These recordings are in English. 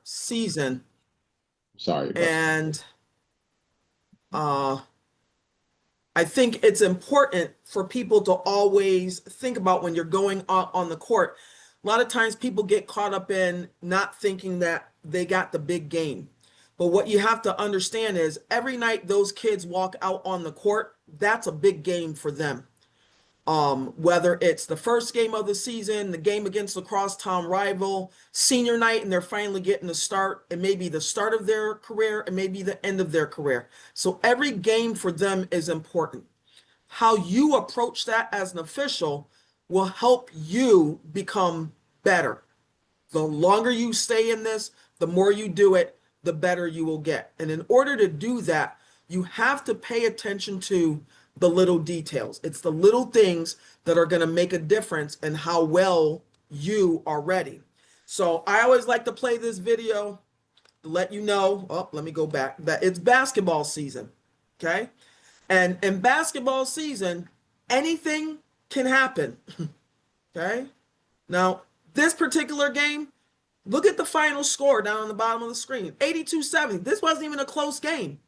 season, Sorry, and I think it's important for people to always think about when you're going on the court. A lot of times people get caught up in not thinking that they got the big game. But what you have to understand is every night those kids walk out on the court, that's a big game for them. Whether it's the first game of the season, the game against the crosstown rival, senior night, and they're finally getting the start, it may be the start of their career, it may be the end of their career. So every game for them is important. How you approach that as an official will help you become better. The longer you stay in this, the more you do it, the better you will get. And in order to do that, you have to pay attention to the little details. It's the little things that are going to make a difference in how well you are ready. So I always like to play this video to let you know, oh, let me go back, that it's basketball season, okay? And in basketball season, anything can happen, okay? Now, this particular game, look at the final score down on the bottom of the screen, 82-70. This wasn't even a close game.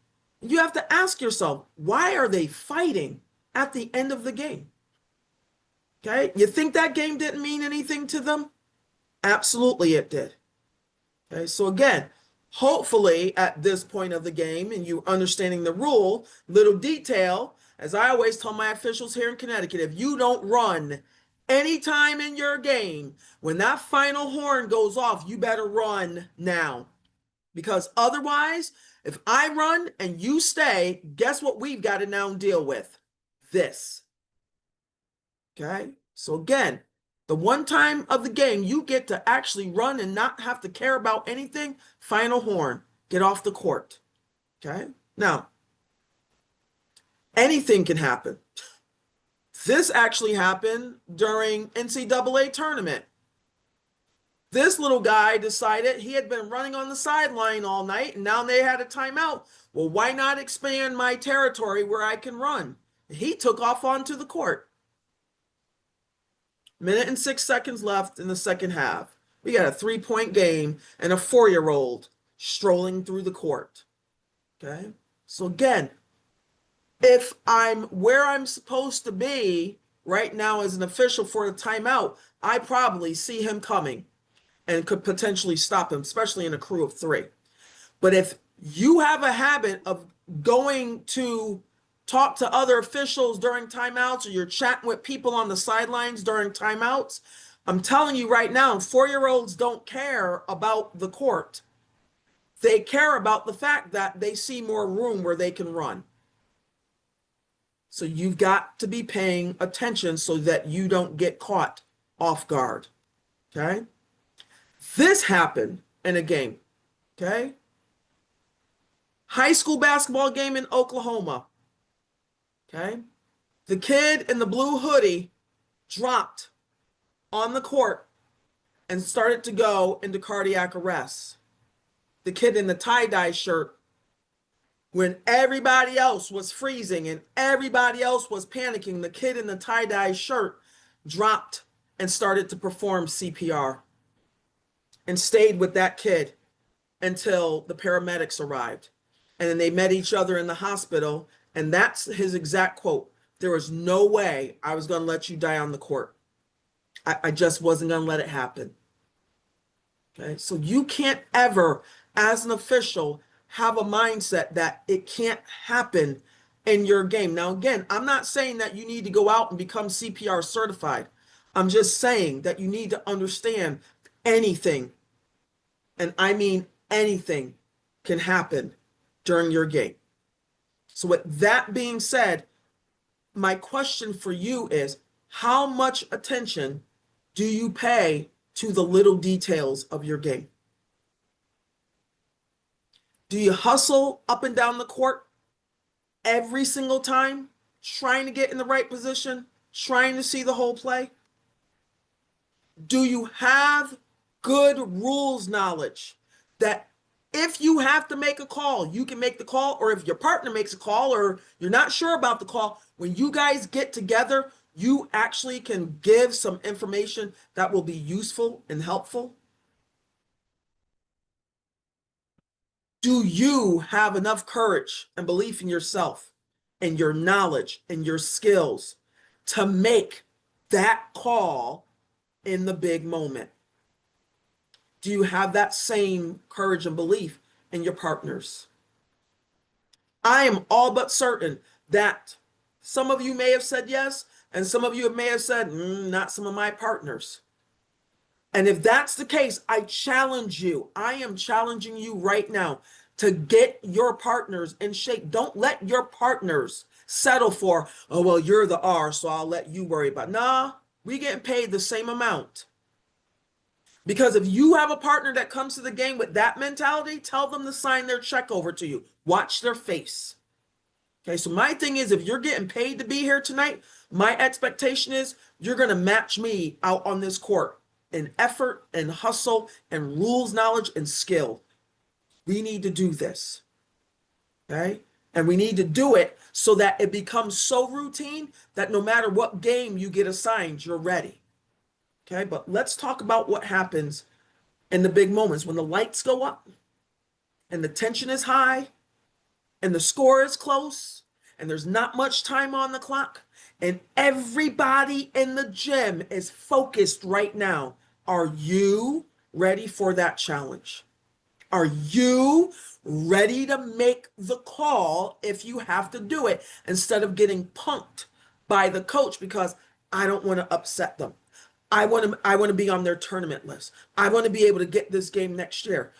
You have to ask yourself, why are they fighting at the end of the game? Okay, you think that game didn't mean anything to them? Absolutely it did. Okay, so again, hopefully at this point of the game and you understanding the rule, little detail, as I always tell my officials here in Connecticut, if you don't run anytime in your game, when that final horn goes off, you better run now. Because otherwise, if I run and you stay, guess what we've got to now deal with? This. Okay? So again, the one time of the game you get to actually run and not have to care about anything, final horn, get off the court. Okay? Now, anything can happen. This actually happened during NCAA tournament. This little guy decided he had been running on the sideline all night and now they had a timeout. Well, why not expand my territory where I can run? He took off onto the court. Minute and 6 seconds left in the second half. We got a 3-point game and a 4-year-old strolling through the court. Okay? So again, if I'm where I'm supposed to be right now as an official for the timeout, I probably see him coming and could potentially stop him, especially in a crew of 3. But if you have a habit of going to talk to other officials during timeouts or you're chatting with people on the sidelines during timeouts, I'm telling you right now, 4-year-olds don't care about the court. They care about the fact that they see more room where they can run. So you've got to be paying attention so that you don't get caught off guard, okay? This happened in a game, okay? High school basketball game in Oklahoma, okay? The kid in the blue hoodie dropped on the court and started to go into cardiac arrest. The kid in the tie-dye shirt, when everybody else was freezing and everybody else was panicking, the kid in the tie-dye shirt dropped and started to perform CPR. And stayed with that kid until the paramedics arrived. And then they met each other in the hospital. And that's his exact quote. There was no way I was going to let you die on the court. I just wasn't going to let it happen. Okay, so you can't ever, as an official, have a mindset that it can't happen in your game. Now, again, I'm not saying that you need to go out and become CPR certified. I'm just saying that you need to understand anything, and I mean anything, can happen during your game. So with that being said, my question for you is, how much attention do you pay to the little details of your game? Do you hustle up and down the court every single time, trying to get in the right position, trying to see the whole play? Do you have good rules knowledge that if you have to make a call, you can make the call, or if your partner makes a call or you're not sure about the call, when you guys get together, you actually can give some information that will be useful and helpful? Do you have enough courage and belief in yourself and your knowledge and your skills to make that call in the big moment? Do you have that same courage and belief in your partners? I am all but certain that some of you may have said yes, and some of you may have said, not some of my partners. And if that's the case, I challenge you. I am challenging you right now to get your partners in shape. Don't let your partners settle for, oh, well, you're the R, so I'll let you worry about it. Nah, we getting paid the same amount. Because if you have a partner that comes to the game with that mentality, tell them to sign their check over to you. Watch their face. Okay, so my thing is, if you're getting paid to be here tonight, my expectation is you're going to match me out on this court in effort and hustle and rules knowledge and skill. We need to do this. Okay, and we need to do it so that it becomes so routine that no matter what game you get assigned, you're ready. Okay, but let's talk about what happens in the big moments when the lights go up and the tension is high and the score is close and there's not much time on the clock and everybody in the gym is focused right now. Are you ready for that challenge? Are you ready to make the call if you have to do it instead of getting punked by the coach because I don't want to upset them? I want to be on their tournament list. I want to be able to get this game next year.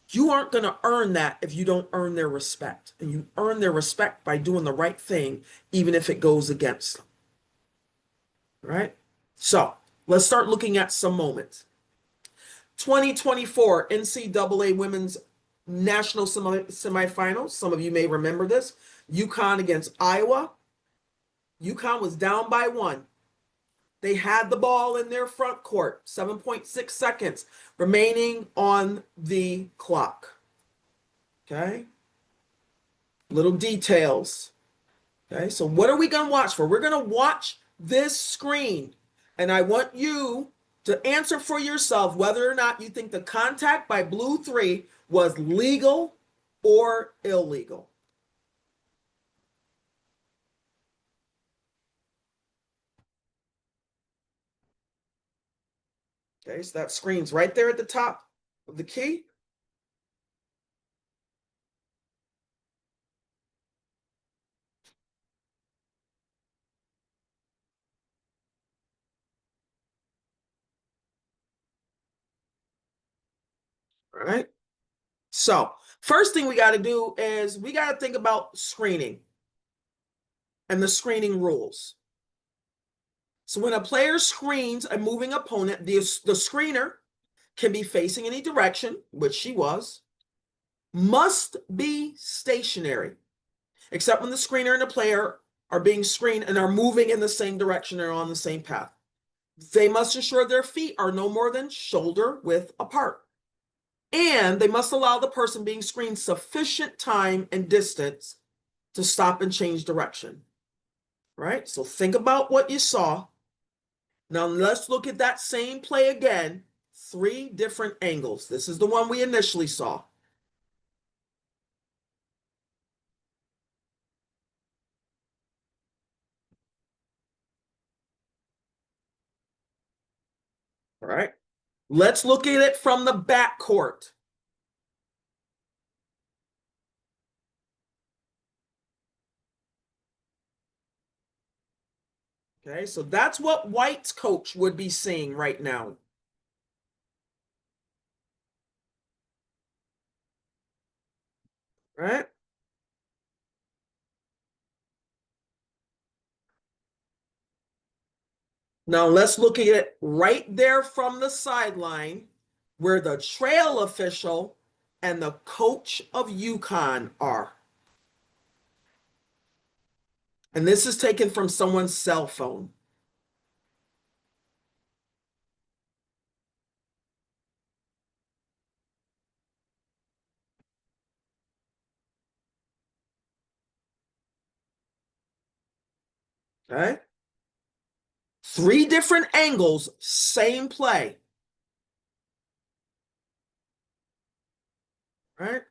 You aren't going to earn that if you don't earn their respect. And you earn their respect by doing the right thing, even if it goes against them. Right? So let's start looking at some moments. 2024 NCAA Women's National Semifinals. Some of you may remember this. UConn against Iowa. UConn was down by 1. They had the ball in their front court, 7.6 seconds remaining on the clock. Okay. Little details. Okay. So what are we going to watch for? We're going to watch this screen. And I want you to answer for yourself whether or not you think the contact by Blue 3 was legal or illegal. Okay, so that screen's right there at the top of the key. All right. So first thing we got to do is we got to think about screening and the screening rules. So when a player screens a moving opponent, the screener can be facing any direction, which she was, must be stationary, except when the screener and the player are being screened and are moving in the same direction or on the same path. They must ensure their feet are no more than shoulder width apart. And they must allow the person being screened sufficient time and distance to stop and change direction. Right? So think about what you saw. Now let's look at that same play again. 3 different angles. This is the one we initially saw. All right. Let's look at it from the back court. Okay, so that's what White's coach would be seeing right now. Right? Now let's look at it right there from the sideline where the trail official and the coach of UConn are. And this is taken from someone's cell phone. Okay? 3 different angles, same play. Right?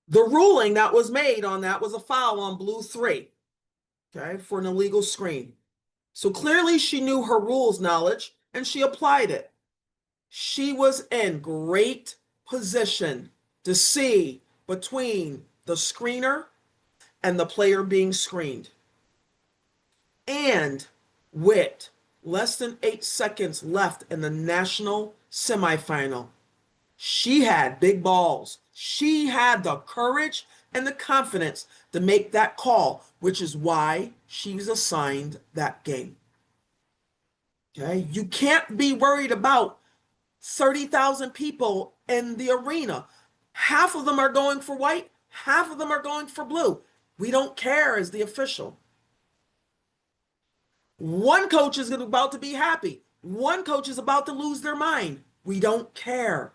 The ruling that was made on that was a foul on blue 3, okay, for an illegal screen. So clearly she knew her rules knowledge and she applied it. She was in great position to see between the screener and the player being screened. And with less than 8 seconds left in the national semifinal, she had big balls. She had the courage and the confidence to make that call, which is why she was assigned that game. Okay? You can't be worried about 30,000 people in the arena. Half of them are going for white, half of them are going for blue. We don't care as the official. One coach is about to be happy. One coach is about to lose their mind. We don't care.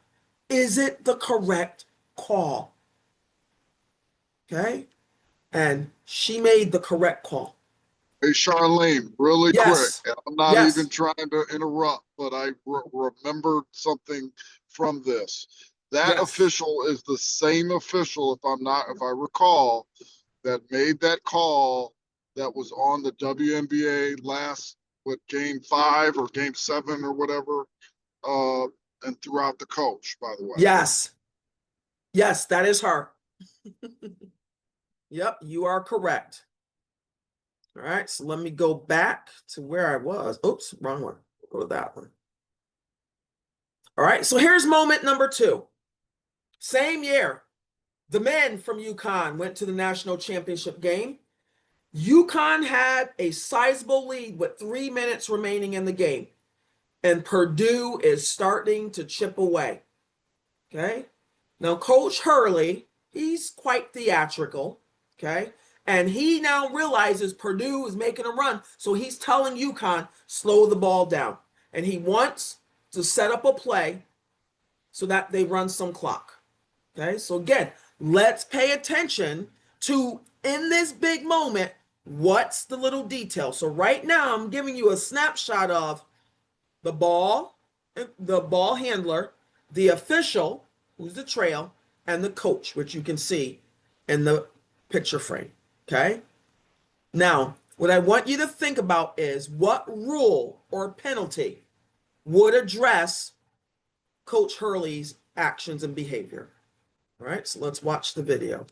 Is it the correct call? Okay? And she made the correct call. Hey, Charlene, really quick. Yes. I'm not even Yes. trying to interrupt, but I remembered something from this. That Yes. official is the same official, if I recall, that made that call that was on the WNBA last, with game 5 or game 7 or whatever, uh, and throughout the coach, by the way. Yes. Yes, that is her. Yep, you are correct. All right, so let me go back to where I was. Oops, wrong one. Go to that one. All right, so here's moment number 2. Same year, the men from UConn went to the national championship game. UConn had a sizable lead with 3 minutes remaining in the game, and Purdue is starting to chip away. Okay, now Coach Hurley, he's quite theatrical. Okay, and he now realizes Purdue is making a run, so he's telling UConn slow the ball down, and he wants to set up a play so that they run some clock. Okay, so again, let's pay attention to, in this big moment, what's the little detail. So right now I'm giving you a snapshot of the ball handler, the official, who's the trail, and the coach, which you can see in the picture frame. Okay, now what I want you to think about is what rule or penalty would address Coach Hurley's actions and behavior. All right, so let's watch the video.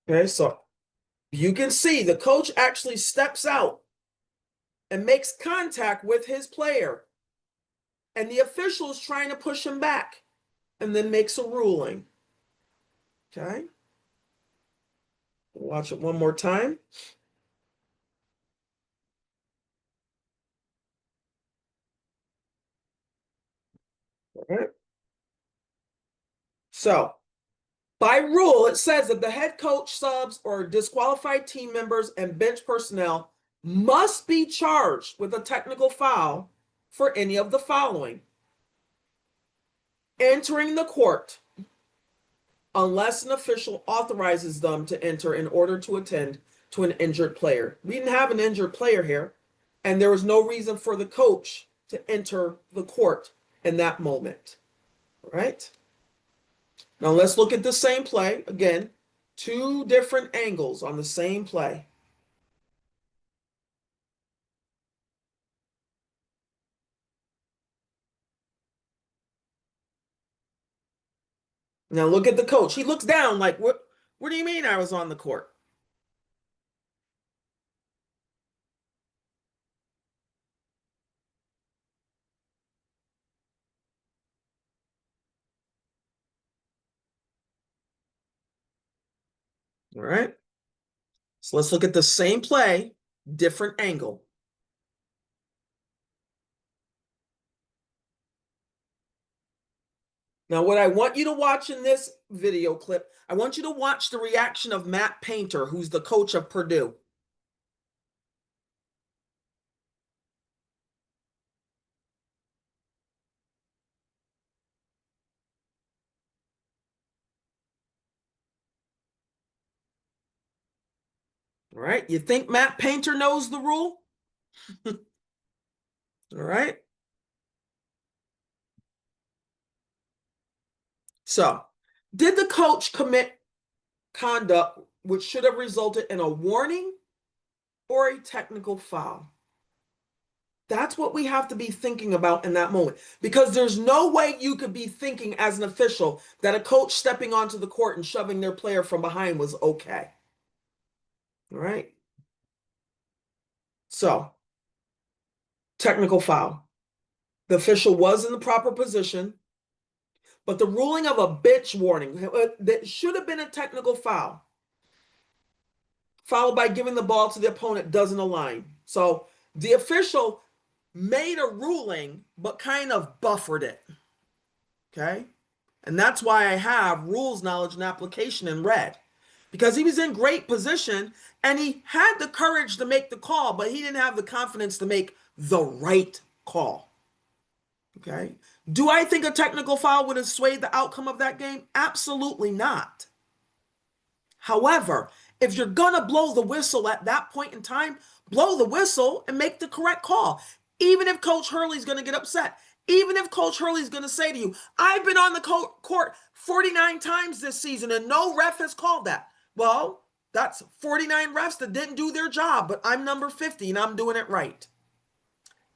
Okay, so you can see the coach actually steps out and makes contact with his player, and the official is trying to push him back and then makes a ruling. Okay, watch it one more time. All right. So, by rule, it says that the head coach, subs, or disqualified team members and bench personnel must be charged with a technical foul for any of the following: entering the court unless an official authorizes them to enter in order to attend to an injured player. We didn't have an injured player here, and there was no reason for the coach to enter the court in that moment. All right? Now let's look at the same play. Again, 2 different angles on the same play. Now look at the coach. He looks down like, what do you mean I was on the court? All right. So let's look at the same play, different angle. Now, what I want you to watch in this video clip, I want you to watch the reaction of Matt Painter, who's the coach of Purdue. All right. You think Matt Painter knows the rule? All right. So, did the coach commit conduct which should have resulted in a warning or a technical foul? That's what we have to be thinking about in that moment, because there's no way you could be thinking as an official that a coach stepping onto the court and shoving their player from behind was okay. All right. So, technical foul. The official was in the proper position, but the ruling of a bitch warning that should have been a technical foul, followed by giving the ball to the opponent, doesn't align. So the official made a ruling, but kind of buffered it. Okay. And that's why I have rules knowledge and application in red, because he was in great position and he had the courage to make the call, but he didn't have the confidence to make the right call. Okay. Do I think a technical foul would have swayed the outcome of that game? Absolutely not. However, if you're going to blow the whistle at that point in time, blow the whistle and make the correct call. Even if Coach Hurley's going to get upset, even if Coach Hurley's going to say to you, I've been on the court 49 times this season and no ref has called that. Well, that's 49 refs that didn't do their job, but I'm number 50 and I'm doing it right.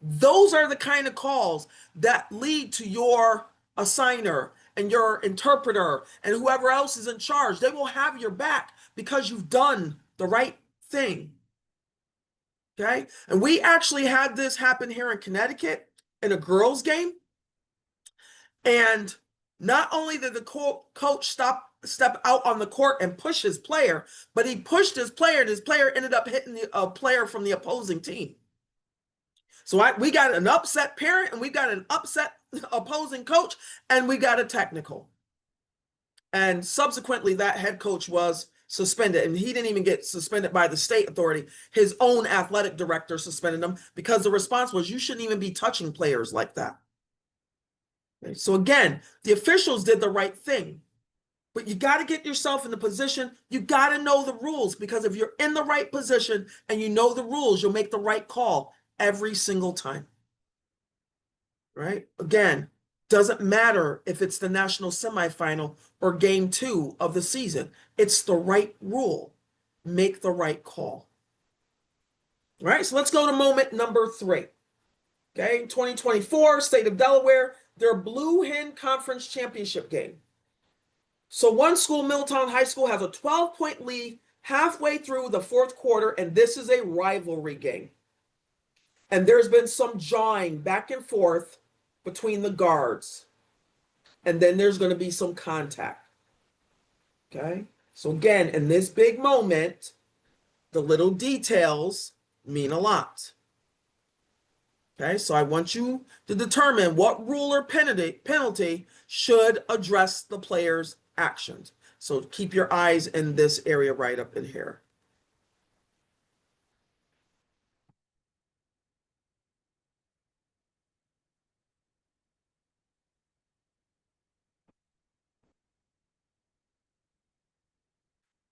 Those are the kind of calls that lead to your assigner and your interpreter and whoever else is in charge. They will have your back because you've done the right thing. Okay? And we actually had this happen here in Connecticut in a girls' game. And not only did the coach step out on the court and push his player, but he pushed his player, and his player ended up hitting a player from the opposing team. So we got an upset parent, and we got an upset opposing coach, and we got a technical. And subsequently, that head coach was suspended, and he didn't even get suspended by the state authority. His own athletic director suspended him because the response was, you shouldn't even be touching players like that. Okay, so again, the officials did the right thing, but you got to get yourself in the position. You got to know the rules, because if you're in the right position and you know the rules, you'll make the right call every single time. Right? Again, doesn't matter if it's the national semifinal or game 2 of the season. It's the right rule. Make the right call. All right, so let's go to moment number 3. Okay, 2024, state of Delaware, their Blue Hen Conference Championship game. So one school, Middletown High School, has a 12-point lead halfway through the 4th quarter, and this is a rivalry game. And there's been some jawing back and forth between the guards. And then there's going to be some contact. Okay? So again, in this big moment, the little details mean a lot. Okay? So I want you to determine what rule or penalty should address the player's actions. So keep your eyes in this area right up in here.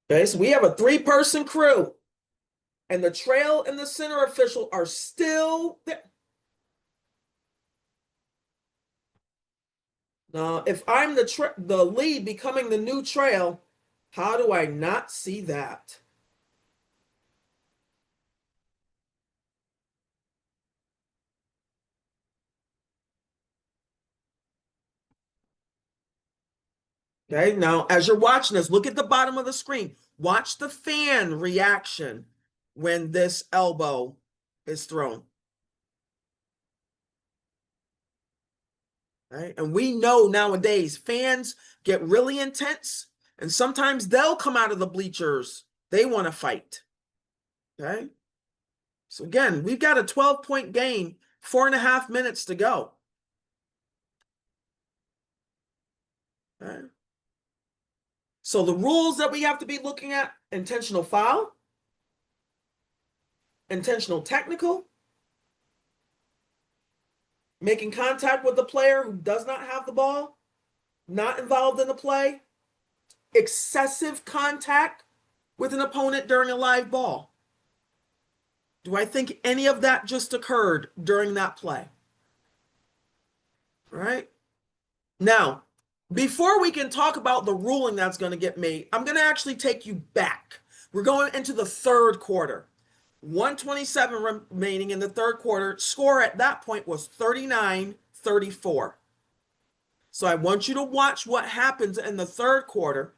Okay, so we have a 3-person crew, and the trail and the center official are still there. Now, if I'm the lead becoming the new trail, how do I not see that? Okay, now as you're watching this, look at the bottom of the screen. Watch the fan reaction when this elbow is thrown. Right? And we know nowadays fans get really intense, and sometimes they'll come out of the bleachers. They want to fight. Okay? So again, we've got a 12-point game, 4.5 minutes to go. Okay? So the rules that we have to be looking at: intentional foul, intentional technical, making contact with the player who does not have the ball, not involved in the play, excessive contact with an opponent during a live ball. Do I think any of that just occurred during that play? All right. Now, before we can talk about the ruling that's going to get made, I'm going to actually take you back. We're going into the third quarter. 127 remaining in the third quarter. Score at that point was 39-34. So I want you to watch what happens in the third quarter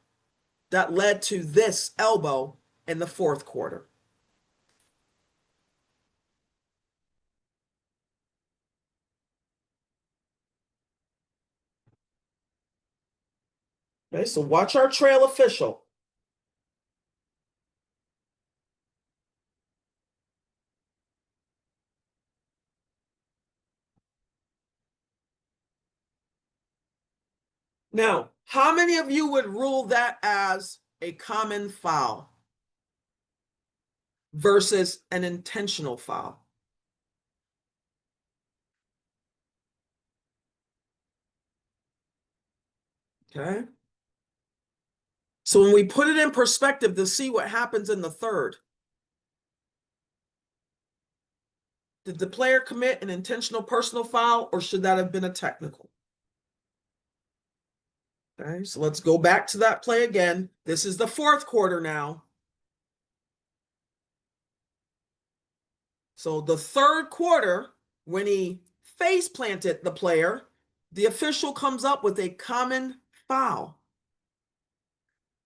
that led to this elbow in the fourth quarter. Okay, so watch our trail official. Now, how many of you would rule that as a common foul versus an intentional foul? Okay. So when we put it in perspective to see what happens in the third, did the player commit an intentional personal foul or should that have been a technical? Okay, so let's go back to that play again. This is the fourth quarter now. So the third quarter, when he face planted the player, the official comes up with a common foul.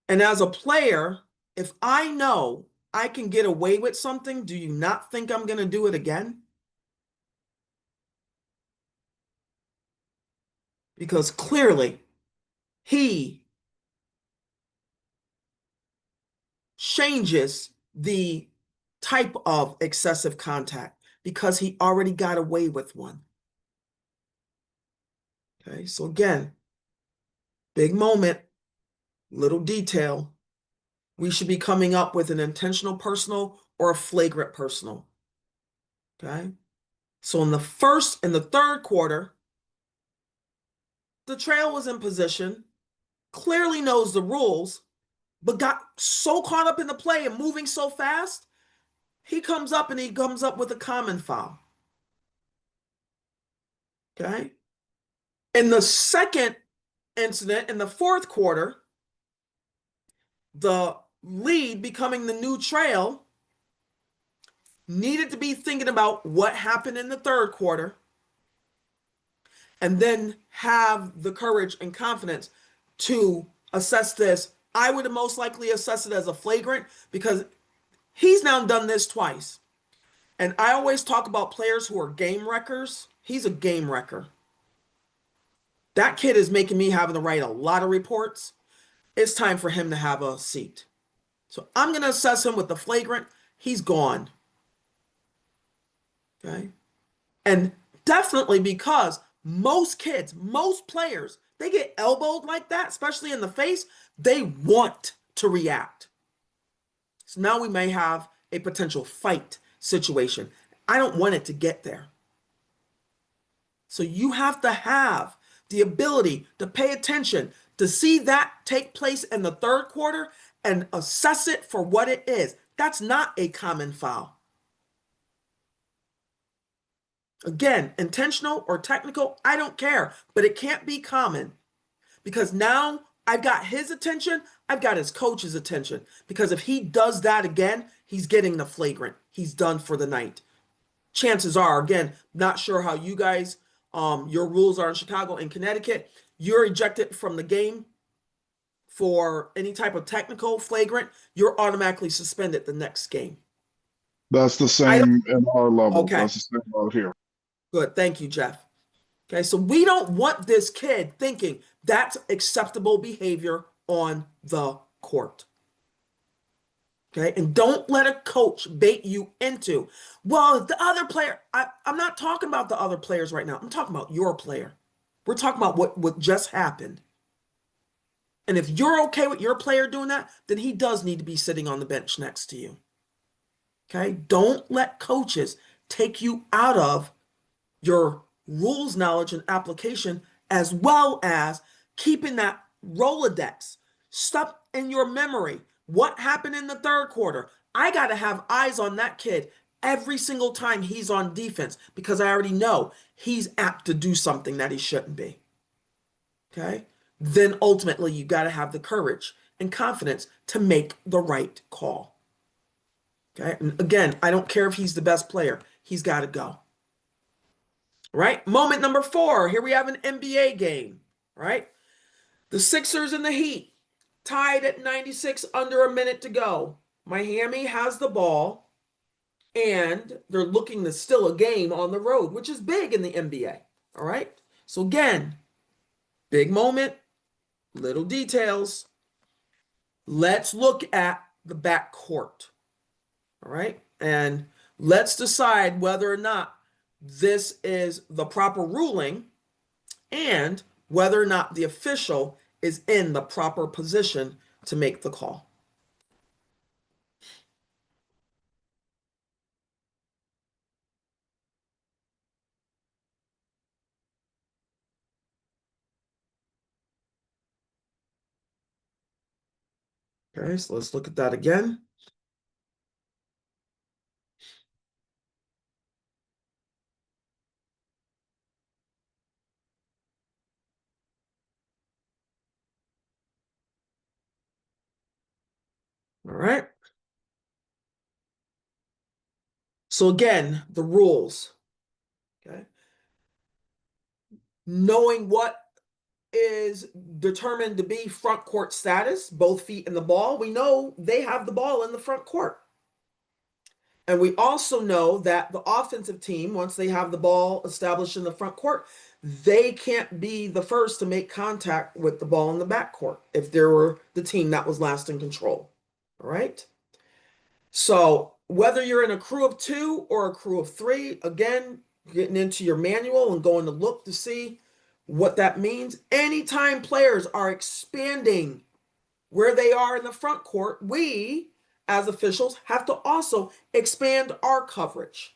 And as a player, if I know I can get away with something, do you not think I'm going to do it again? Because clearly he changes the type of excessive contact because he already got away with one. Okay, so again, big moment, little detail. We should be coming up with an intentional personal or a flagrant personal. Okay, so in the third quarter, the trail was in position, clearly knows the rules, but got so caught up in the play and moving so fast, he comes up with a common foul. Okay. In the second incident, in the fourth quarter, the lead becoming the new trail needed to be thinking about what happened in the third quarter and then have the courage and confidence to assess this. I would have most likely assessed it as a flagrant because he's now done this twice. And I always talk about players who are game wreckers. He's a game wrecker. That kid is making me having to write a lot of reports. It's time for him to have a seat. So I'm going to assess him with the flagrant. He's gone. Okay. And definitely because most kids, most players, they get elbowed like that, especially in the face, they want to react. So now we may have a potential fight situation. I don't want it to get there. So you have to have the ability to pay attention, to see that take place in the third quarter and assess it for what it is. That's not a common foul. Again, intentional or technical, I don't care, but it can't be common because now I've got his attention, I've got his coach's attention, because if he does that again, he's getting the flagrant. He's done for the night. Chances are, again, not sure how you guys, your rules are in Chicago and Connecticut, you're ejected from the game for any type of technical flagrant, you're automatically suspended the next game. That's the same in our level. Okay. That's the same out here. Good. Thank you, Jeff. Okay, so we don't want this kid thinking that's acceptable behavior on the court. Okay, and don't let a coach bait you into, well, the other player, I'm not talking about the other players right now. I'm talking about your player. We're talking about what just happened. And if you're okay with your player doing that, then he does need to be sitting on the bench next to you. Okay, don't let coaches take you out of your rules knowledge and application, as well as keeping that Rolodex stuff in your memory. What happened in the third quarter? I got to have eyes on that kid every single time he's on defense because I already know he's apt to do something that he shouldn't be. Okay? Then ultimately you got to have the courage and confidence to make the right call. Okay? And again, I don't care if he's the best player. He's got to go. Right? Moment number 4. Here we have an NBA game. Right? The Sixers and the Heat tied at 96 under a minute to go. Miami has the ball and they're looking to still a game on the road, which is big in the NBA. All right? So again, big moment, little details. Let's look at the backcourt. All right? And let's decide whether or not this is the proper ruling and whether or not the official is in the proper position to make the call. Okay, so let's look at that again. All right. So again, the rules. Okay. Knowing what is determined to be front court status, both feet in the ball, we know they have the ball in the front court. And we also know that the offensive team, once they have the ball established in the front court, they can't be the first to make contact with the ball in the back court if they were the team that was last in control. All right. So whether you're in a crew of 2 or a crew of 3, again, getting into your manual and going to look to see what that means. Anytime players are expanding where they are in the front court, we as officials have to also expand our coverage.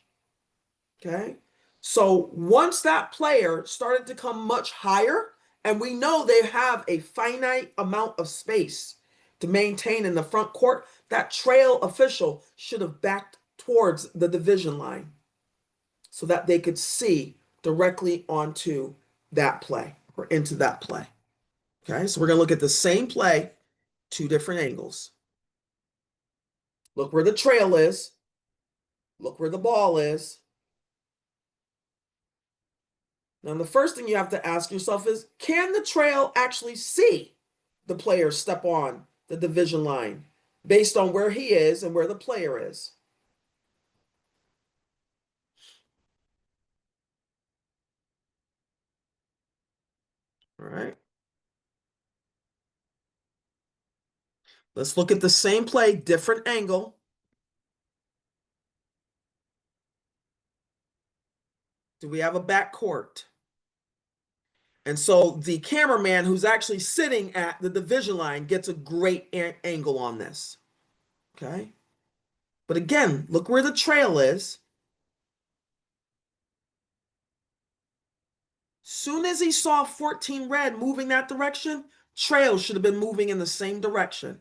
Okay. So once that player started to come much higher, and we know they have a finite amount of space to maintain in the front court, that trail official should have backed towards the division line so that they could see directly onto that play or into that play. Okay, so we're going to look at the same play, 2 different angles. Look where the trail is. Look where the ball is. Now, the first thing you have to ask yourself is, can the trail actually see the player step on the division line based on where he is and where the player is? All right. Let's look at the same play, different angle. Do we have a back court? And so the cameraman who's actually sitting at the division line gets a great angle on this. Okay. But again, look where the trail is. Soon as he saw 14 red moving that direction, trail should have been moving in the same direction.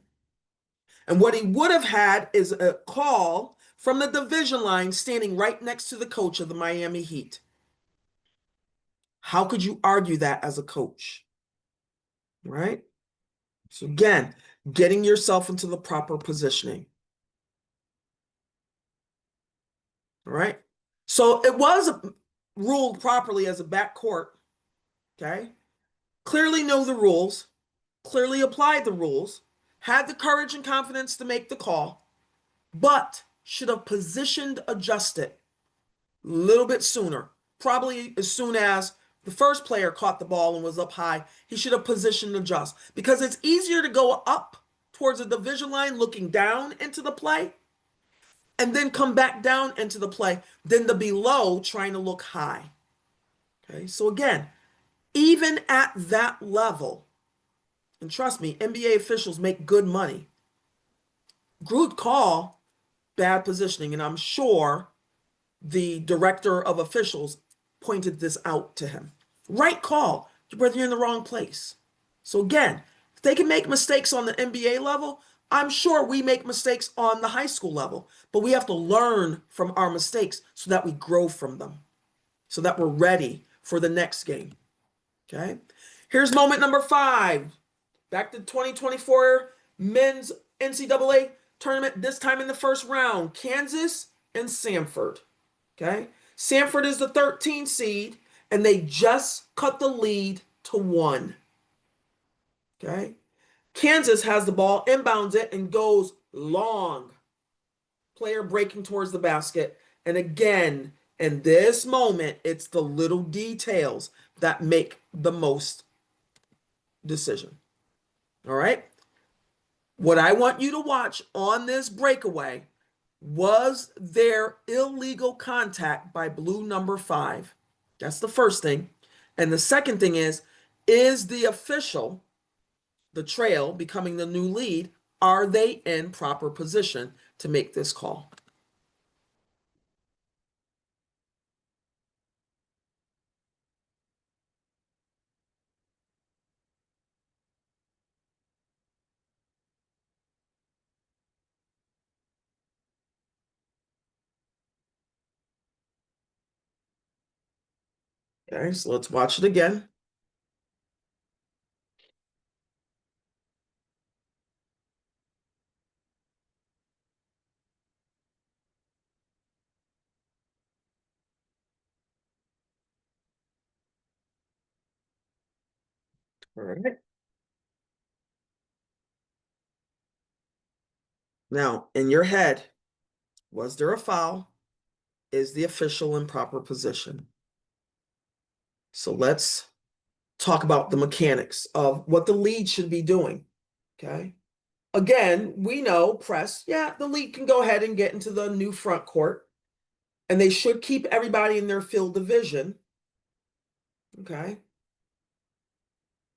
And what he would have had is a call from the division line standing right next to the coach of the Miami Heat. How could you argue that as a coach? Right? So again, getting yourself into the proper positioning. All right. So it was ruled properly as a backcourt. Okay. Clearly know the rules, clearly applied the rules, had the courage and confidence to make the call, but should have positioned adjusted a little bit sooner. Probably as soon as the first player caught the ball and was up high, he should have positioned adjust because it's easier to go up towards the division line looking down into the play and then come back down into the play than the below trying to look high. Okay, so again, even at that level, and trust me, NBA officials make good money. Good call, bad positioning, and I'm sure the director of officials pointed this out to him. Right call, but you're in the wrong place. So again, if they can make mistakes on the NBA level, I'm sure we make mistakes on the high school level, but we have to learn from our mistakes so that we grow from them, so that we're ready for the next game. Okay? Here's moment number 5. Back to 2024 men's NCAA tournament, this time in the first round, Kansas and Samford. Okay? Samford is the 13th seed, and they just cut the lead to 1. Okay? Kansas has the ball, inbounds it, and goes long. Player breaking towards the basket. And again, in this moment, it's the little details that make the most decision. All right? What I want you to watch on this breakaway, was there illegal contact by blue number 5? That's the first thing. And the second thing is the official, the trail becoming the new lead, are they in proper position to make this call? Okay, so let's watch it again. All right. Now, in your head, was there a foul? Is the official in proper position? So let's talk about the mechanics of what the lead should be doing. Okay. Again, we know press, yeah, the lead can go ahead and get into the new front court, and they should keep everybody in their field of vision. Okay.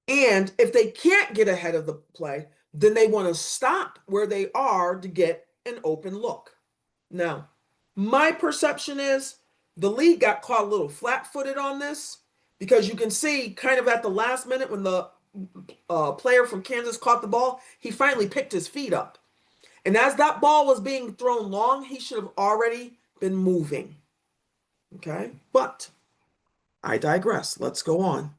And if they can't get ahead of the play, then they want to stop where they are to get an open look. Now, my perception is the league got caught a little flat-footed on this, because you can see kind of at the last minute when the player from Kansas caught the ball, he finally picked his feet up. And as that ball was being thrown long, he should have already been moving. Okay, but I digress. Let's go on.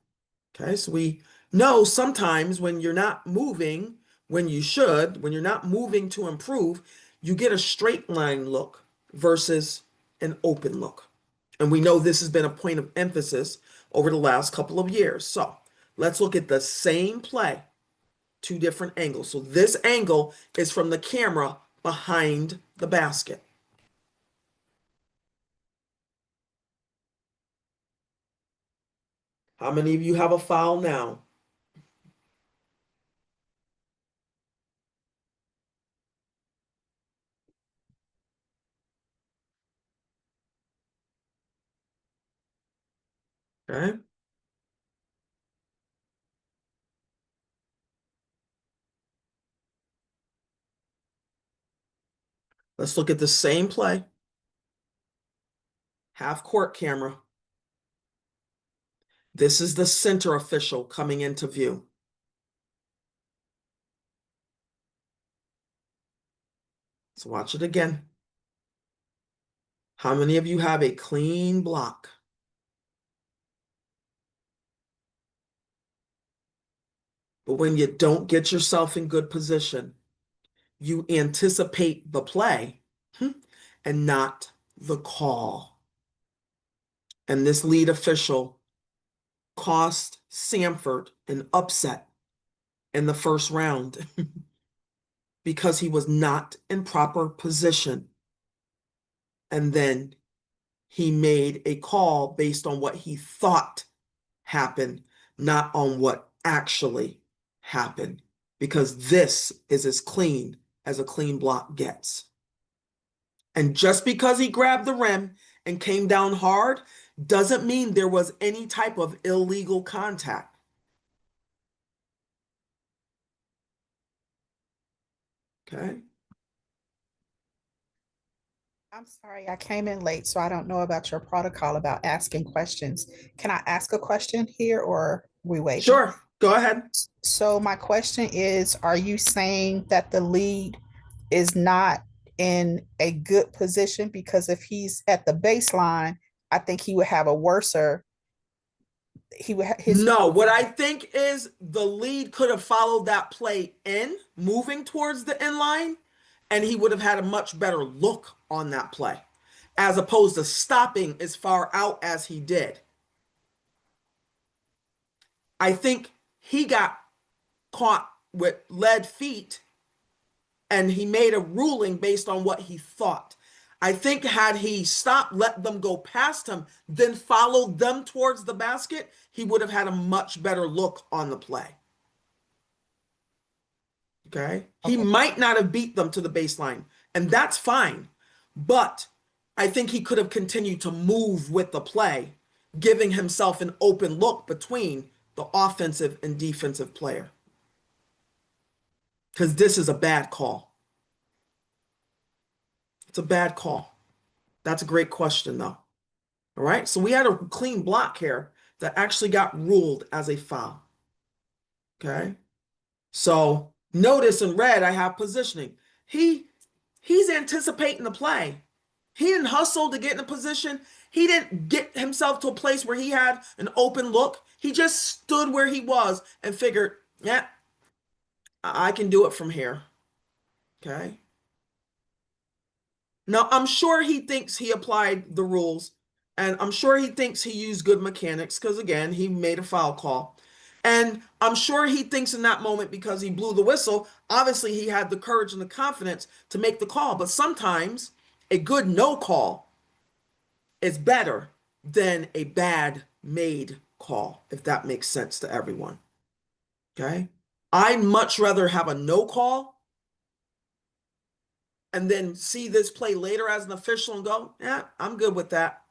Okay, so we know sometimes when you're not moving when you should, when you're not moving to improve, you get a straight line look versus an open look. And we know this has been a point of emphasis over the last couple of years. So let's look at the same play, 2 different angles. So this angle is from the camera behind the basket. How many of you have a foul now? Okay. Let's look at the same play. Half court camera. This is the center official coming into view. So watch it again. How many of you have a clean block? But when you don't get yourself in good position, you anticipate the play and not the call. And this lead official cost Samford an upset in the first round because he was not in proper position. And then he made a call based on what he thought happened, not on what actually happened, because this is as clean as a clean block gets. And just because he grabbed the rim and came down hard doesn't mean there was any type of illegal contact. Okay. I'm sorry, I came in late, so I don't know about your protocol about asking questions. Can I ask a question here or we wait? Sure. Go ahead. So my question is, are you saying that the lead is not in a good position? Because if he's at the baseline, I think he would have a worser, he would his No, what I think is the lead could have followed that play in, moving towards the end line, and he would have had a much better look on that play, as opposed to stopping as far out as he did. I think he got caught with lead feet and he made a ruling based on what he thought. I think had he stopped, let them go past him, then followed them towards the basket, he would have had a much better look on the play. Okay? He Okay. might not have beat them to the baseline, and that's fine. But I think he could have continued to move with the play, giving himself an open look between the offensive and defensive player. Because this is a bad call. It's a bad call. That's a great question, though. All right, so we had a clean block here that actually got ruled as a foul. Okay, so notice in red I have positioning. He's anticipating the play. He didn't hustle to get in a position. He didn't get himself to a place where he had an open look. He just stood where he was and figured, yeah, I can do it from here. Okay. Now, I'm sure he thinks he applied the rules, and I'm sure he thinks he used good mechanics because, again, he made a foul call. And I'm sure he thinks in that moment because he blew the whistle, obviously he had the courage and the confidence to make the call. But sometimes a good no call is better than a bad made call, if that makes sense to everyone. Okay? I'd much rather have a no call and then see this play later as an official and go, yeah, I'm good with that,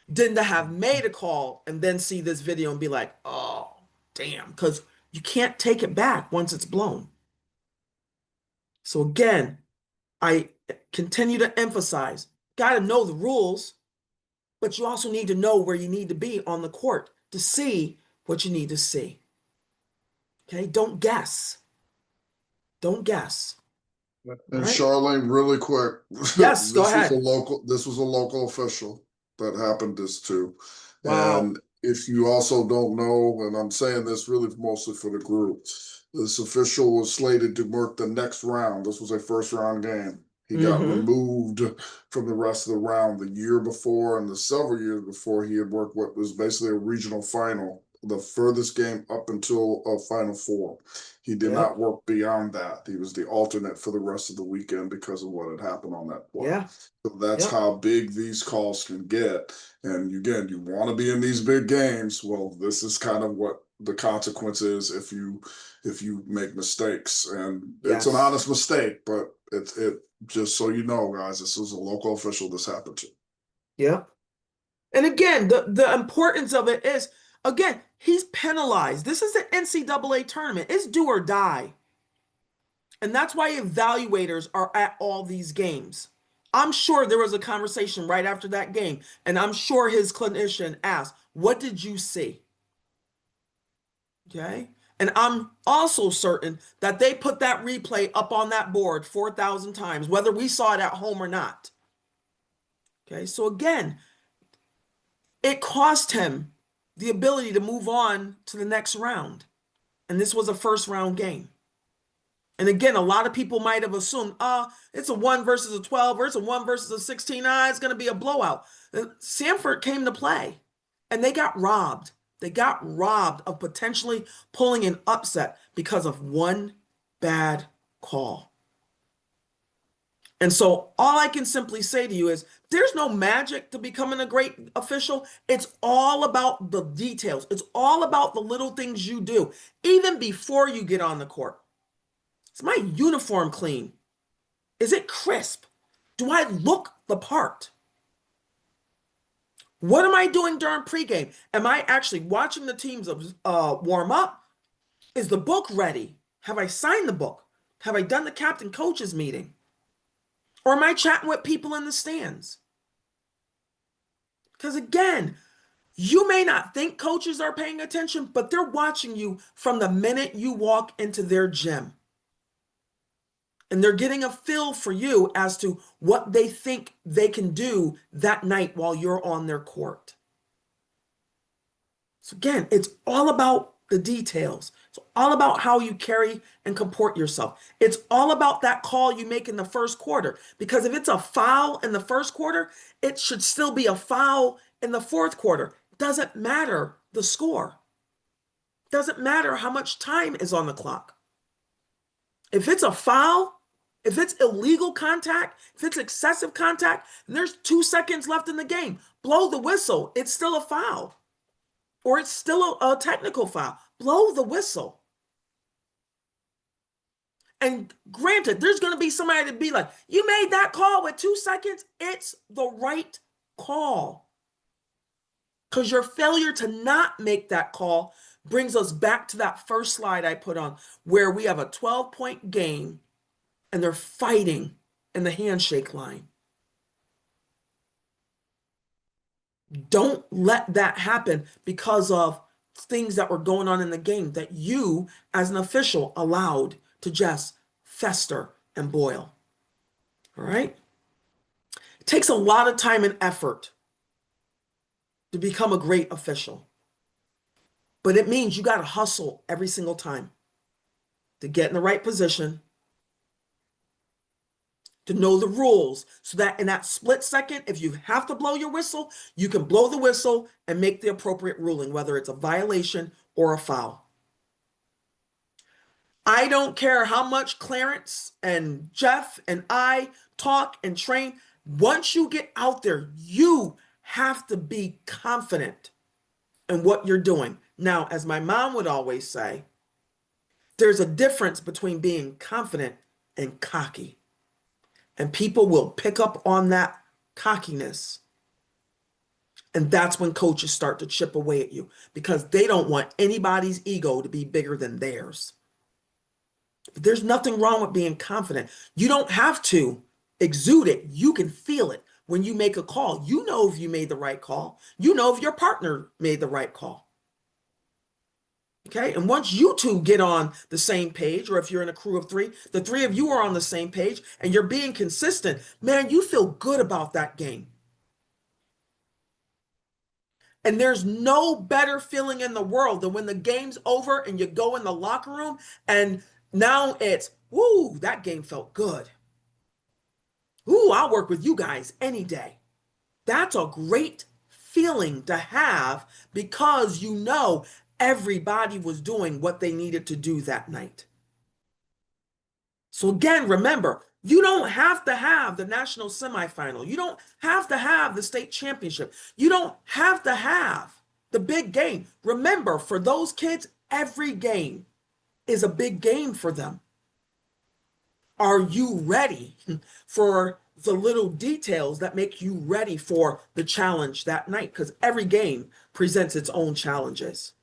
than to have made a call and then see this video and be like, oh, damn, because you can't take it back once it's blown. So again, I continue to emphasize, got to know the rules, but you also need to know where you need to be on the court to see what you need to see. Okay, don't guess. Don't guess. And Right? Charlene, really quick, Yes, go ahead. this was a local official that happened this to. Wow. And if you also don't know, and I'm saying this really mostly for the group, this official was slated to work the next round. This was a first round game. He got removed from the rest of the round the year before, and the several years before he had worked what was basically a regional final, the furthest game up until a Final Four. He did Yep. not work beyond that. He was the alternate for the rest of the weekend because of what had happened on that play. Yeah. So that's Yep. how big these calls can get. And again, you want to be in these big games. Well, this is kind of what the consequence is if you make mistakes. And it's an Yes. honest mistake, but it just so you know, guys, this was a local official this happened to. Yeah. And again, the importance of it is, again, he's penalized. This is the NCAA tournament. It's do or die. And that's why evaluators are at all these games. I'm sure there was a conversation right after that game, and I'm sure his clinician asked, what did you see? Okay. And I'm also certain that they put that replay up on that board 4,000 times, whether we saw it at home or not. Okay. So again, it cost him the ability to move on to the next round. And this was a first round game. And again, a lot of people might have assumed, it's a 1 versus a 12, or it's a 1 versus a 16. It's going to be a blowout. Samford came to play, and they got robbed. They got robbed of potentially pulling an upset because of one bad call. And so all I can simply say to you is there's no magic to becoming a great official. It's all about the details. It's all about the little things you do, even before you get on the court. Is my uniform clean? Is it crisp? Do I look the part? What am I doing during pregame? Am I actually watching the teams warm up? Is the book ready? Have I signed the book? Have I done the captain coaches meeting? Or am I chatting with people in the stands? Because again, You may not think coaches are paying attention, but they're watching you from the minute you walk into their gym. And they're getting a feel for you as to what they think they can do that night while you're on their court. So again, it's all about the details. It's all about how you carry and comport yourself. It's all about that call you make in the first quarter. Because if it's a foul in the first quarter, it should still be a foul in the fourth quarter. Doesn't matter the score. Doesn't matter how much time is on the clock. If it's a foul, if it's illegal contact, if it's excessive contact, and there's 2 seconds left in the game, blow the whistle. It's still a foul. Or it's still a technical foul. Blow the whistle. And granted, there's going to be somebody to be like, you made that call with 2 seconds. It's the right call. Because your failure to not make that call brings us back to that first slide I put on, where we have a 12-point game and they're fighting in the handshake line. Don't let that happen because of things that were going on in the game that you, as an official, allowed to just fester and boil. All right? It takes a lot of time and effort to become a great official. But it means you got to hustle every single time to get in the right position, to know the rules, so that in that split second, if you have to blow your whistle, you can blow the whistle and make the appropriate ruling, whether it's a violation or a foul. I don't care how much Clarence and Jeff and I talk and train. Once you get out there, you have to be confident in what you're doing. Now, as my mom would always say, there's a difference between being confident and cocky. And people will pick up on that cockiness. And that's when coaches start to chip away at you, because they don't want anybody's ego to be bigger than theirs. But there's nothing wrong with being confident. You don't have to exude it. You can feel it when you make a call. You know if you made the right call. You know if your partner made the right call. Okay, and once you two get on the same page, or if you're in a crew of 3, the 3 of you are on the same page and you're being consistent, man, you feel good about that game. And there's no better feeling in the world than when the game's over and you go in the locker room and now it's, woo, that game felt good. Ooh, I'll work with you guys any day. That's a great feeling to have, because you know everybody was doing what they needed to do that night. So again, remember, you don't have to have the national semifinal. You don't have to have the state championship. You don't have to have the big game. Remember, for those kids, every game is a big game for them. Are you ready for the little details that make you ready for the challenge that night? Because every game presents its own challenges.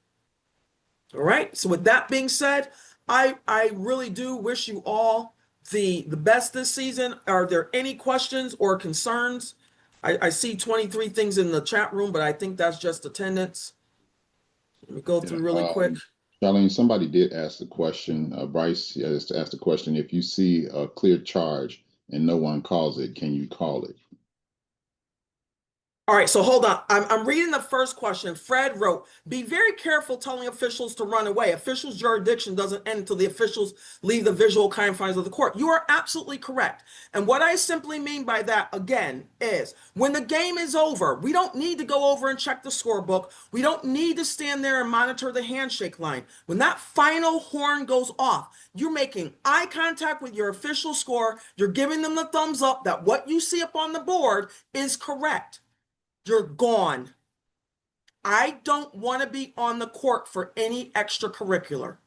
All right. So with that being said, I really do wish you all the best this season. Are there any questions or concerns? I see 23 things in the chat room, but I think that's just attendance. Let me go through really quick. Charlene, somebody did ask the question. Bryce has asked the question: if you see a clear charge and no one calls it, can you call it? All right, so hold on. I'm reading the first question. Fred wrote, be very careful telling officials to run away. Officials' jurisdiction doesn't end until the officials leave the visual confines of the court. You are absolutely correct. And what I simply mean by that, again, is when the game is over, we don't need to go over and check the scorebook. We don't need to stand there and monitor the handshake line. When that final horn goes off, you're making eye contact with your official score. You're giving them the thumbs up that what you see up on the board is correct. You're gone. I don't want to be on the court for any extracurricular.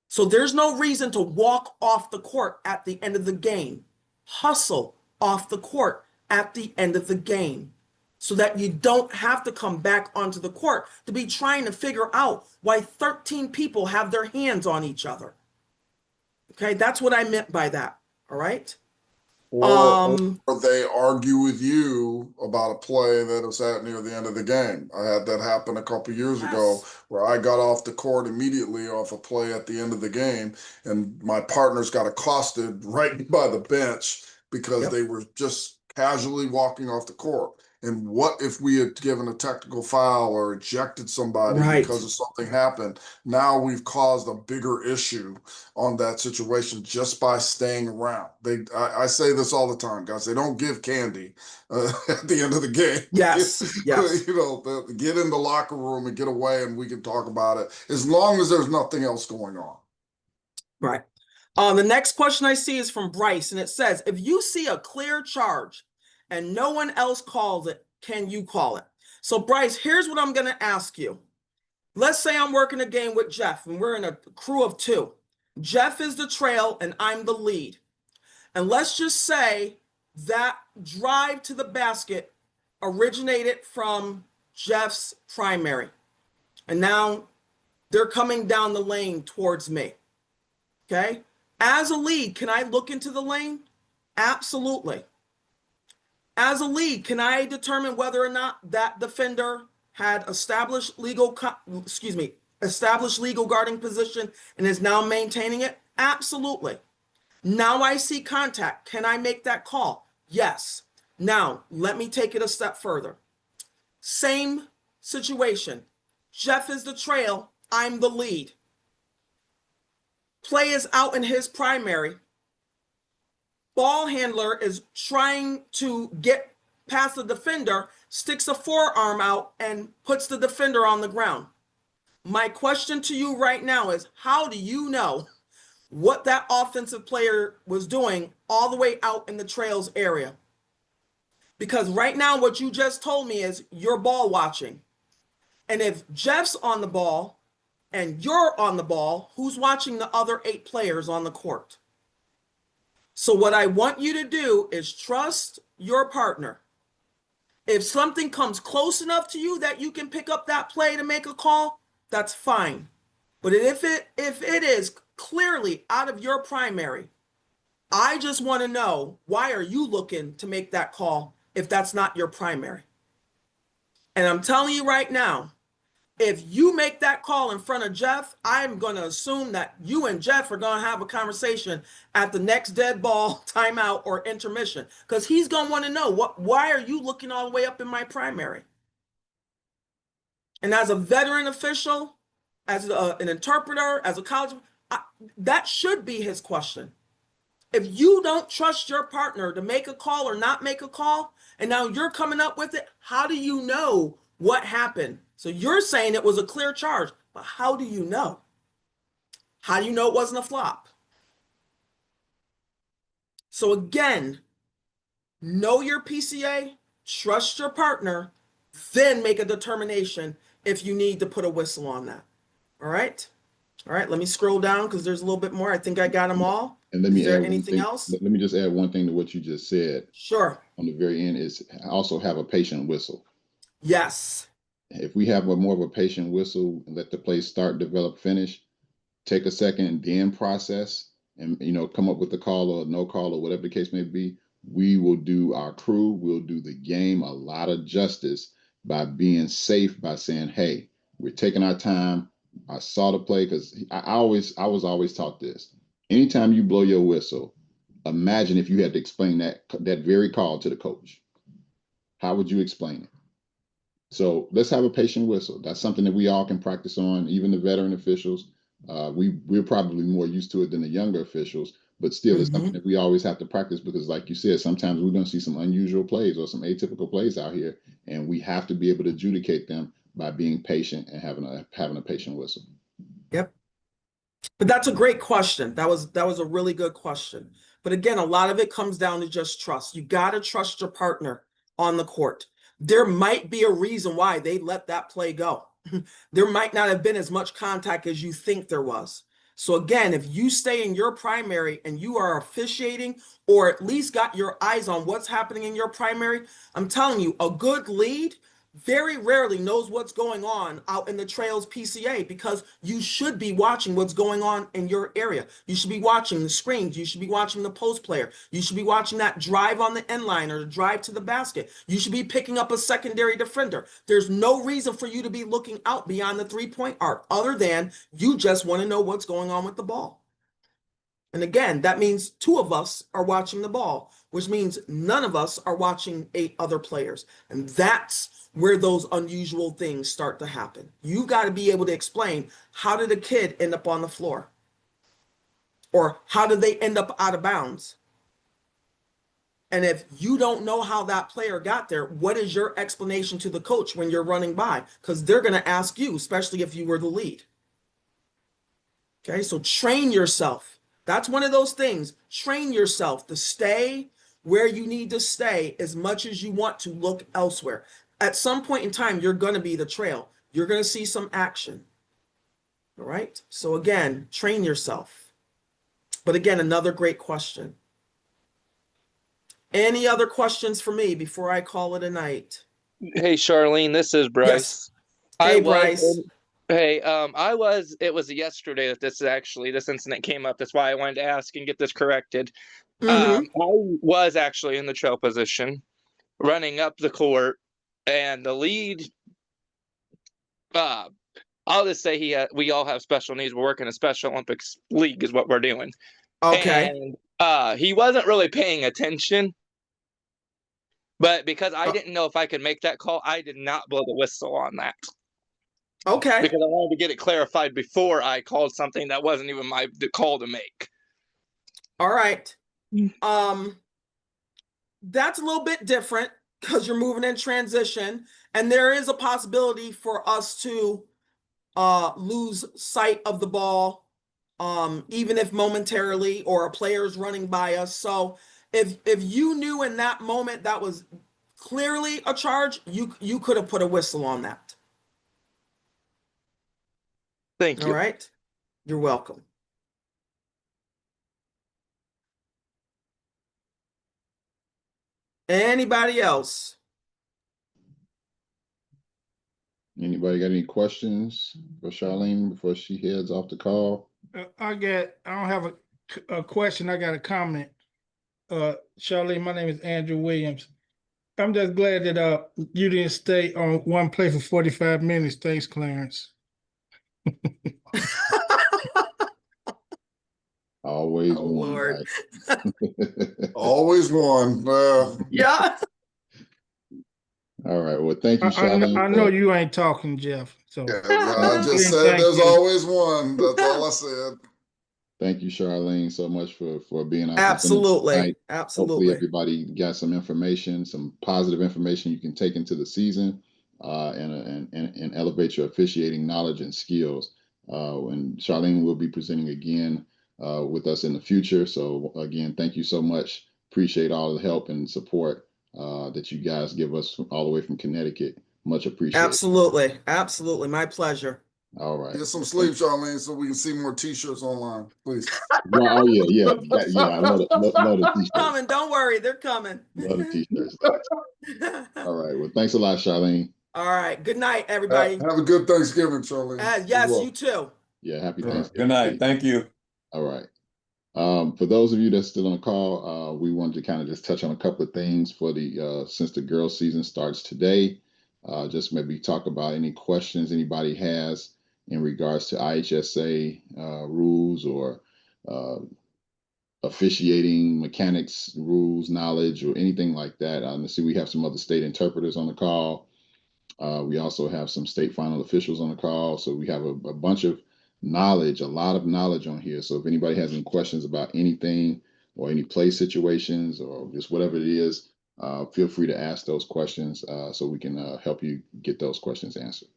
So there's no reason to walk off the court at the end of the game. Hustle off the court at the end of the game so that you don't have to come back onto the court to be trying to figure out why 13 people have their hands on each other. Okay, that's what I meant by that. All right. Or they argue with you about a play that is at near the end of the game. I had that happen a couple years ago Yes. where I got off the court immediately off a play at the end of the game, and my partners got accosted right by the bench because Yep. they were just casually walking off the court. And what if we had given a technical foul or ejected somebody Right. because of something happened? Now we've caused a bigger issue on that situation just by staying around. I say this all the time, guys. They don't give candy at the end of the game. Yes. Yes. You know, get in the locker room and get away, and we can talk about it as long as there's nothing else going on. Right. The next question I see is from Bryce, and it says, if you see a clear charge and no one else calls it, can you call it? So Bryce, here's what I'm going to ask you. Let's say I'm working a game with Jeff and we're in a crew of 2. Jeff is the trail and I'm the lead. And let's just say that drive to the basket originated from Jeff's primary. And now they're coming down the lane towards me. Okay? As a lead, can I look into the lane? Absolutely. As a lead, can I determine whether or not that defender had established legal guarding position and is now maintaining it? Absolutely. Now I see contact. Can I make that call? Yes. Now, let me take it a step further. Same situation. Jeff is the trail. I'm the lead. Play is out in his primary. Ball handler is trying to get past the defender, sticks a forearm out and puts the defender on the ground. My question to you right now is, how do you know what that offensive player was doing all the way out in the trails area? Because right now what you just told me is you're ball watching. And if Jeff's on the ball and you're on the ball, who's watching the other 8 players on the court? So what I want you to do is trust your partner. If something comes close enough to you that you can pick up that play to make a call, that's fine. But if it is clearly out of your primary, I just want to know, why are you looking to make that call if that's not your primary? And I'm telling you right now, if you make that call in front of Jeff, I'm going to assume that you and Jeff are going to have a conversation at the next dead ball, timeout, or intermission, because he's going to want to know, why are you looking all the way up in my primary? And as a veteran official, as an interpreter, as a college, that should be his question. If you don't trust your partner to make a call or not make a call, and now you're coming up with it, how do you know what happened? So you're saying it was a clear charge, but how do you know? How do you know it wasn't a flop? So again, know your PCA, trust your partner, then make a determination if you need to put a whistle on that. All right? All right, let me scroll down because there's a little bit more. I think I got them all. And let me Is there add anything else? Let me just add one thing to what you just said. Sure. On the very end is also have a patient whistle. Yes. If we have more of a patient whistle, let the play start, develop, finish, take a second, then process, and come up with a call or no call or whatever the case may be, we will do our crew, we'll do the game a lot of justice by being safe, by saying, hey, we're taking our time. I saw the play, because I was always taught this. Anytime you blow your whistle, imagine if you had to explain that very call to the coach. How would you explain it? So let's have a patient whistle. That's something that we all can practice on, even the veteran officials. We're probably more used to it than the younger officials, but still it's something that we always have to practice, because like you said, sometimes we're going to see some unusual plays or some atypical plays out here, and we have to be able to adjudicate them by being patient and having a patient whistle. Yep. But that's a great question. That was a really good question. But again, a lot of it comes down to just trust. You got to trust your partner on the court. There might be a reason why they let that play go. There might not have been as much contact as you think there was. So again, if you stay in your primary and you are officiating, or at least got your eyes on what's happening in your primary, I'm telling you, a good lead very rarely knows what's going on out in the trails PCA, because you should be watching what's going on in your area. You should be watching the screens. You should be watching the post player. You should be watching that drive on the end line or the drive to the basket. You should be picking up a secondary defender. There's no reason for you to be looking out beyond the 3-point arc other than you just want to know what's going on with the ball. And again, that means 2 of us are watching the ball, which means none of us are watching 8 other players. And that's where those unusual things start to happen. You got to be able to explain, how did a kid end up on the floor? Or how did they end up out of bounds? And if you don't know how that player got there, what is your explanation to the coach when you're running by? Because they're going to ask you, especially if you were the lead. Okay, so train yourself. That's one of those things. Train yourself to stay where you need to stay as much as you want to look elsewhere. At some point in time, you're going to be the trail. You're going to see some action. All right. So again, train yourself. But again, another great question. Any other questions for me before I call it a night? Hey, Charlene, this is Bryce. Hey, I was Bryce. Hey, it was yesterday that this incident came up. That's why I wanted to ask and get this corrected. Mm-hmm. I was actually in the trail position, running up the court, and the lead, I'll just say we all have special needs. We're working a Special Olympics league is what we're doing. Okay. And he wasn't really paying attention, but because I didn't know if I could make that call, I did not blow the whistle on that. Okay. Because I wanted to get it clarified before I called something that wasn't even the call to make. All right. That's a little bit different because you're moving in transition, and there is a possibility for us to lose sight of the ball, even if momentarily, or a player's running by us. So if you knew in that moment that was clearly a charge, you could have put a whistle on that. Thank you. All right. You're welcome. Anybody else? Anybody got any questions for Charlene before she heads off the call? I don't have a question. I got a comment. Charlene, my name is Andrew Williams. I'm just glad that you didn't stay on one place for 45 minutes. Thanks, Clarence. Always Oh, one, Lord. right? Always one. Yeah. All right. Well, thank you, Charlene. I know you ain't talking, Jeff. So Yeah, I just said Thank there's you. always one. That's all I said. Thank you, Charlene, so much for being out. Absolutely. Hopefully Absolutely. everybody got some information, some positive information you can take into the season, and elevate your officiating knowledge and skills. And Charlene will be presenting again with us in the future. So again, thank you so much. Appreciate all the help and support that you guys give us all the way from Connecticut. Much appreciated. Absolutely. Absolutely. My pleasure. All right. Get some sleep, Charlene, so we can see more T-shirts online, please. Well, oh yeah. I love the t-shirts. Coming. Don't worry. They're coming. Love the t-shirts. All right. Well, thanks a lot, Charlene. All right. Good night, everybody. Have a good Thanksgiving, Charlene. Yes, well. you too. Yeah, happy All right. Thanksgiving. Good night. Thank you. All right. For those of you that's still on the call, we wanted to kind of just touch on a couple of things for the since the girls' season starts today. Just maybe talk about any questions anybody has in regards to IHSA rules or officiating mechanics rules, knowledge, or anything like that. I see we have some other state interpreters on the call. We also have some state final officials on the call. So we have a bunch of knowledge, a lot of knowledge on here. So if anybody has any questions about anything or any play situations or just whatever it is, feel free to ask those questions so we can help you get those questions answered.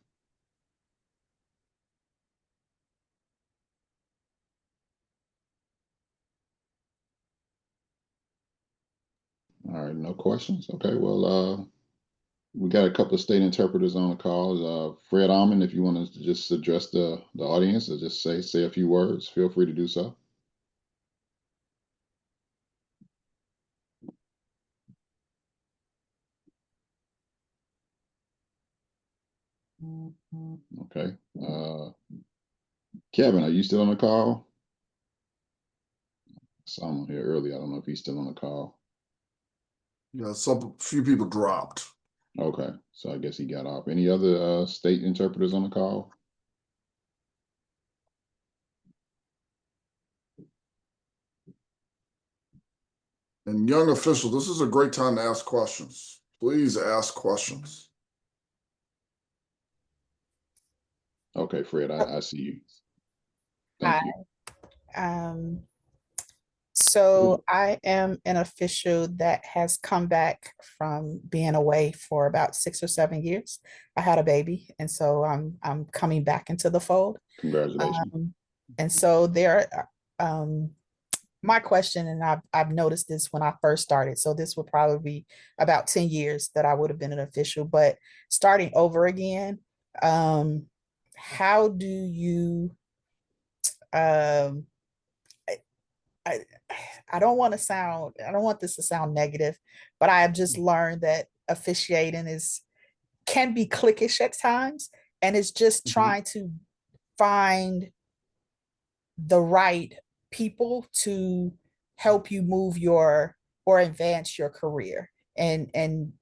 All right, no questions. Okay, well, we got a couple of state interpreters on the call. Fred Almond, if you want to just address the audience or just say a few words, feel free to do so. Okay. Kevin, are you still on the call? I saw him on here earlier. I don't know if he's still on the call. Yeah, few people dropped. Okay, so I guess he got off. Any other state interpreters on the call? And young officials, this is a great time to ask questions. Please ask questions. Okay, Fred, I see you. Thank you. So I am an official that has come back from being away for about 6 or 7 years. I had a baby, and so I'm coming back into the fold. Congratulations. And so my question, and I've noticed this when I first started, so this would probably be about 10 years that I would have been an official, but starting over again, how do you um I, I don't want this to sound negative, but I have just learned that officiating can be cliquish at times, and it's just trying to find the right people to help you move or advance your career and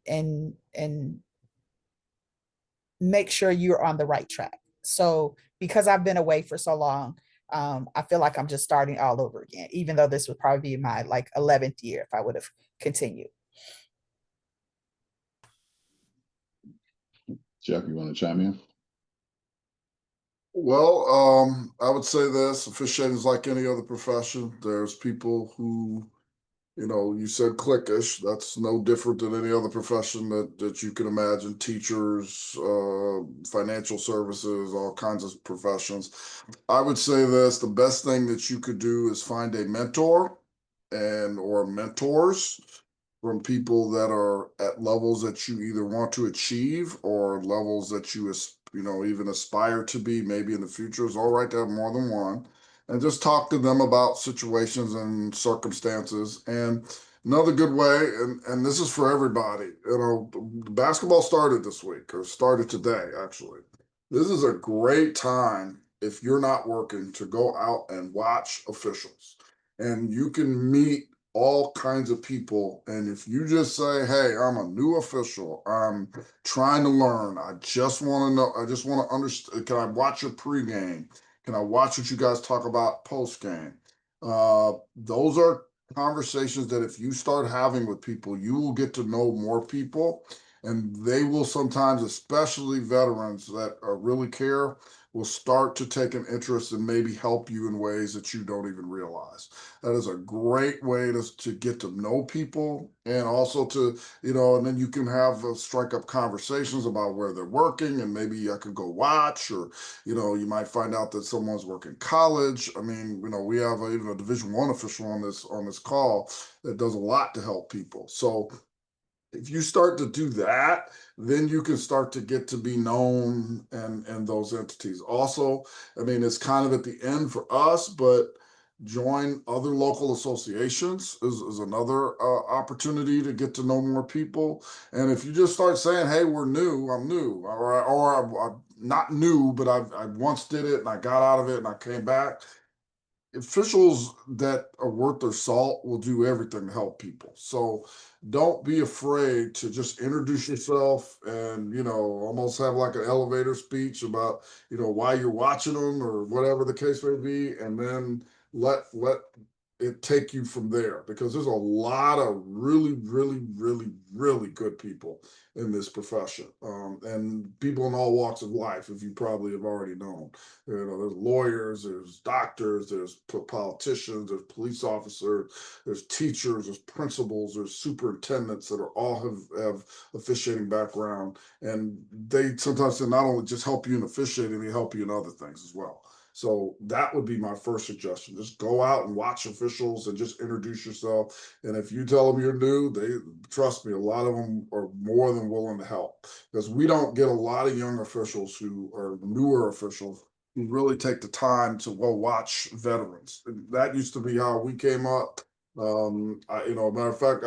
make sure you're on the right track. So because I've been away for so long, I feel like I'm just starting all over again, even though this would probably be my like 11th year if I would have continued. Jeff, you want to chime in? Well, I would say this: officiating is like any other profession. There's people who, you said cliquish. That's no different than any other profession that you can imagine. Teachers, financial services, all kinds of professions. I would say this: the best thing that you could do is find a mentor or mentors from people that are at levels that you either want to achieve or levels that you even aspire to be maybe in the future. It's all right to have more than one, and just talk to them about situations and circumstances. And another good way, and this is for everybody, basketball started this week, or started today actually. This is a great time, if you're not working, to go out and watch officials, and you can meet all kinds of people. And if you just say, hey, I'm a new official, I'm trying to learn, I just want to know, I just want to understand, can I watch your pregame? Can I watch what you guys talk about postgame? Those are conversations that if you start having with people, you will get to know more people, and they will sometimes, especially veterans that really care, will start to take an interest and maybe help you in ways that you don't even realize. That is a great way to get to know people, and also to, and then you can have strike up conversations about where they're working, and maybe I could go watch, or, you might find out that someone's working college. I mean, we have even a Division I official on this call that does a lot to help people. So if you start to do that, then you can start to get to be known and those entities. Also, I mean, it's kind of at the end for us, but join other local associations is another opportunity to get to know more people. And if you just start saying, hey, I'm new, or I'm not new, but I once did it and I got out of it and I came back. Officials that are worth their salt will do everything to help people. So don't be afraid to just introduce yourself and, almost have like an elevator speech about, why you're watching them or whatever the case may be. And then let it take you from there, because there's a lot of really, really, really, really good people in this profession, and people in all walks of life, if you probably have already known. There's lawyers, there's doctors, there's politicians, there's police officers, there's teachers, there's principals, there's superintendents that have officiating background, and they sometimes not only just help you in officiating, they help you in other things as well. So that would be my first suggestion. Just go out and watch officials and just introduce yourself. And if you tell them you're new, trust me, a lot of them are more than willing to help, because we don't get a lot of young officials who are newer officials who really take the time to go watch veterans. And that used to be how we came up. Matter of fact,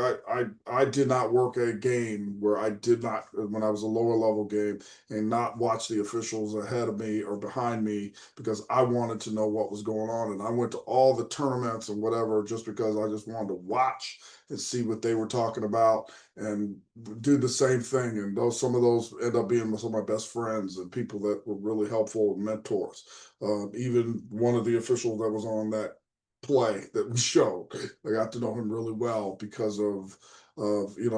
I did not work a game where I did not, when I was a lower level game, and not watch the officials ahead of me or behind me because I wanted to know what was going on. And I went to all the tournaments and whatever just because I just wanted to watch and see what they were talking about and do the same thing. And some of those end up being some of my best friends and people that were really helpful mentors. Even one of the officials that was on that play that we showed, I got to know him really well because of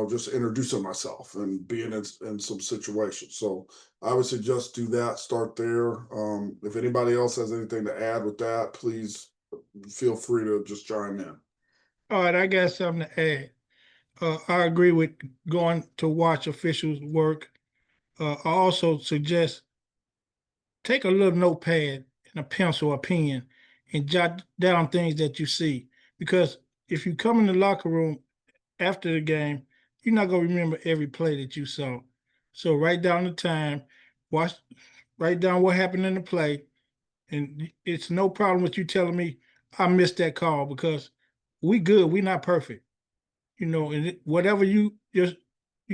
just introducing myself and being in some situations. So I would suggest do that, start there. If anybody else has anything to add with that, please feel free to just chime in. All right, I got something to add. I agree with going to watch officials work. I also suggest take a little notepad and a pencil or pen and jot down things that you see. Because if you come in the locker room after the game, you're not gonna remember every play that you saw. So write down the time, write down what happened in the play, and it's no problem with you telling me I missed that call because we good, we not perfect. And whatever you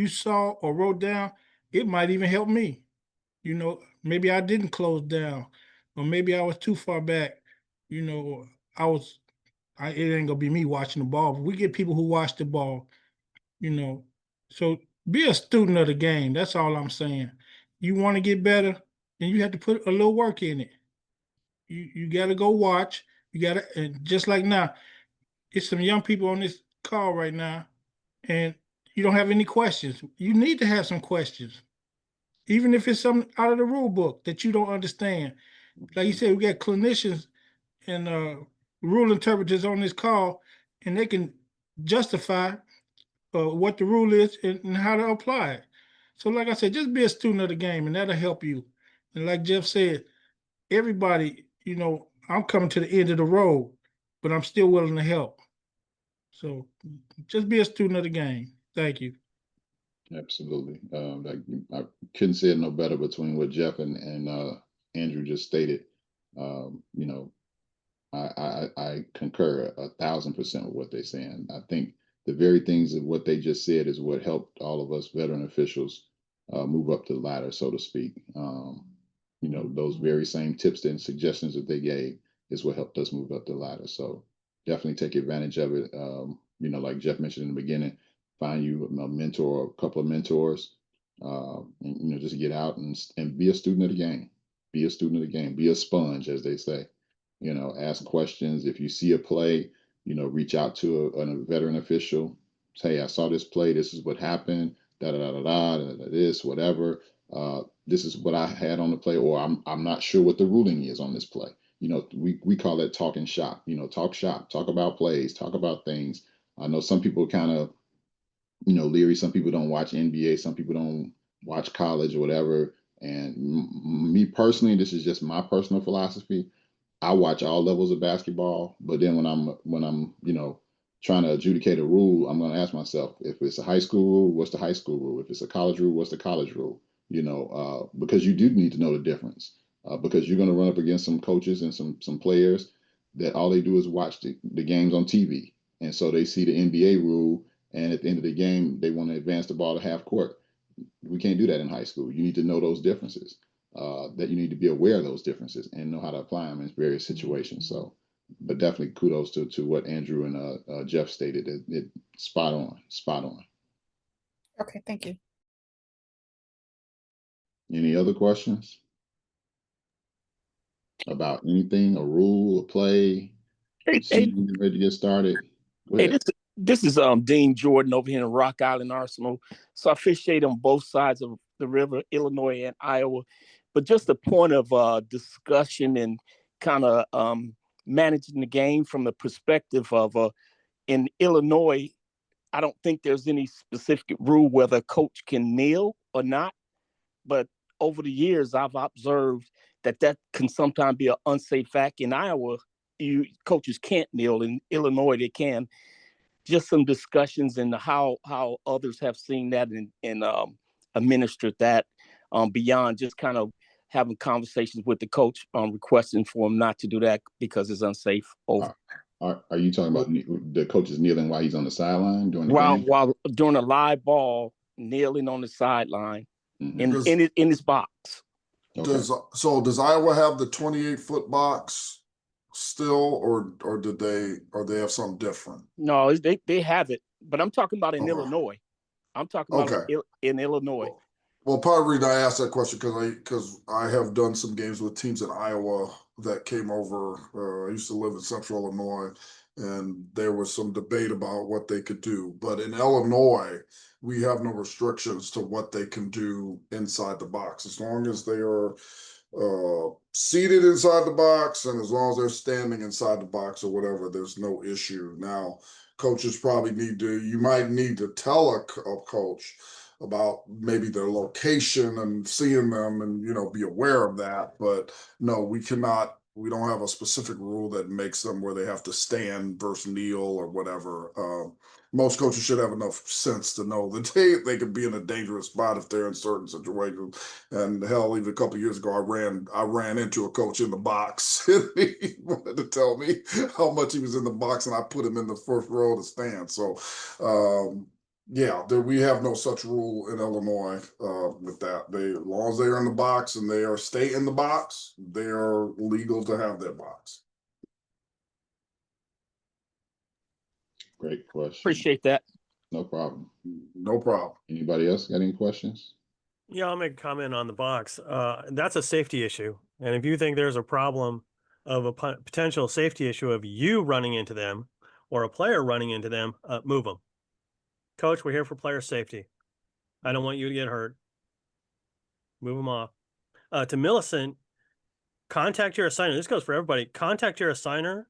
saw or wrote down, it might even help me. Maybe I didn't close down, or maybe I was too far back. You know, I was. It ain't gonna be me watching the ball, but we get people who watch the ball. You know, so be a student of the game. That's all I'm saying. You want to get better, then you have to put a little work in it. You got to go watch. You got to, and just like now, it's some young people on this call right now, and you don't have any questions. You need to have some questions, even if it's something out of the rule book that you don't understand. Like you said, we got clinicians and rule interpreters on this call, and they can justify what the rule is and how to apply it. So, like I said, just be a student of the game, and that'll help you. And like Jeff said, everybody, I'm coming to the end of the road, but I'm still willing to help. So, just be a student of the game. Thank you. Absolutely. I couldn't say it no better between what Jeff and Andrew just stated. I concur 1,000% with what they're saying. I think the very things of what they just said is what helped all of us veteran officials move up the ladder, so to speak. Those very same tips and suggestions that they gave is what helped us move up the ladder. So definitely take advantage of it. Like Jeff mentioned in the beginning, find you a mentor or a couple of mentors, and just get out and be a student of the game. Be a student of the game. Be a sponge, as they say. Ask questions. If you see a play, reach out to a veteran official. Say, I saw this play. This is what happened. Da da da da da. This whatever. This is what I had on the play, or I'm not sure what the ruling is on this play. We call it talking shop. Talk shop. Talk about plays. Talk about things. I know some people kind of, leery. Some people don't watch NBA. Some people don't watch college or whatever. And me personally, this is just my personal philosophy. I watch all levels of basketball, but then when I'm trying to adjudicate a rule, I'm going to ask myself, if it's a high school rule, what's the high school rule? If it's a college rule, what's the college rule? Because you do need to know the difference, because you're going to run up against some coaches and some players that all they do is watch the games on TV, and so they see the NBA rule, and at the end of the game, they want to advance the ball to half court. We can't do that in high school. You need to know those differences. That you need to be aware of those differences and know how to apply them in various situations. So, but definitely kudos to what Andrew and Jeff stated. It spot on. Okay, thank you. Any other questions about anything, a rule, a play? Hey, Season ready to get started? Go hey, ahead. this is Dean Jordan over here in Rock Island Arsenal. So I officiate on both sides of the river, Illinois and Iowa. But just a point of discussion and kind of managing the game from the perspective of in Illinois, I don't think there's any specific rule whether a coach can kneel or not. But over the years, I've observed that can sometimes be an unsafe act. In Iowa, coaches can't kneel. In Illinois, they can. Just some discussions and how others have seen that and administered that beyond just kind of having conversations with the coach requesting for him not to do that because it's unsafe. Over. Are you talking about the coaches kneeling while he's on the sideline during the game? While doing a live ball, kneeling on the sideline Mhm. in his box. Okay. Does Iowa have the 28-foot box still, or they have something different? No, they have it, but I'm talking about in Okay. Illinois. I'm talking about Okay. in Illinois. Well, part of the reason I asked that question because I have done some games with teams in Iowa that came over. I used to live in Central Illinois, and there was some debate about what they could do. But in Illinois, we have no restrictions to what they can do inside the box, as long as they are seated inside the box and as long as they're standing inside the box or whatever. There's no issue. Now, coaches probably you might need to tell a coach about maybe their location and seeing them and, be aware of that. But no, we don't have a specific rule that makes them where they have to stand versus kneel or whatever. Most coaches should have enough sense to know that they could be in a dangerous spot if they're in certain situations. And hell, even a couple of years ago, I ran into a coach in the box. And he wanted to tell me how much he was in the box, and I put him in the first row to stand. So, yeah, we have no such rule in Illinois with that. As long as they are in the box and they stay in the box, they are legal to have their box. Great question. Appreciate that. No problem. No problem. Anybody else got any questions? Yeah, I'll make a comment on the box. That's a safety issue. And if you think there's a problem of a potential safety issue of you running into them or a player running into them, move them. Coach, we're here for player safety. I don't want you to get hurt. Move them off. To Millicent, contact your assigner. This goes for everybody. Contact your assigner,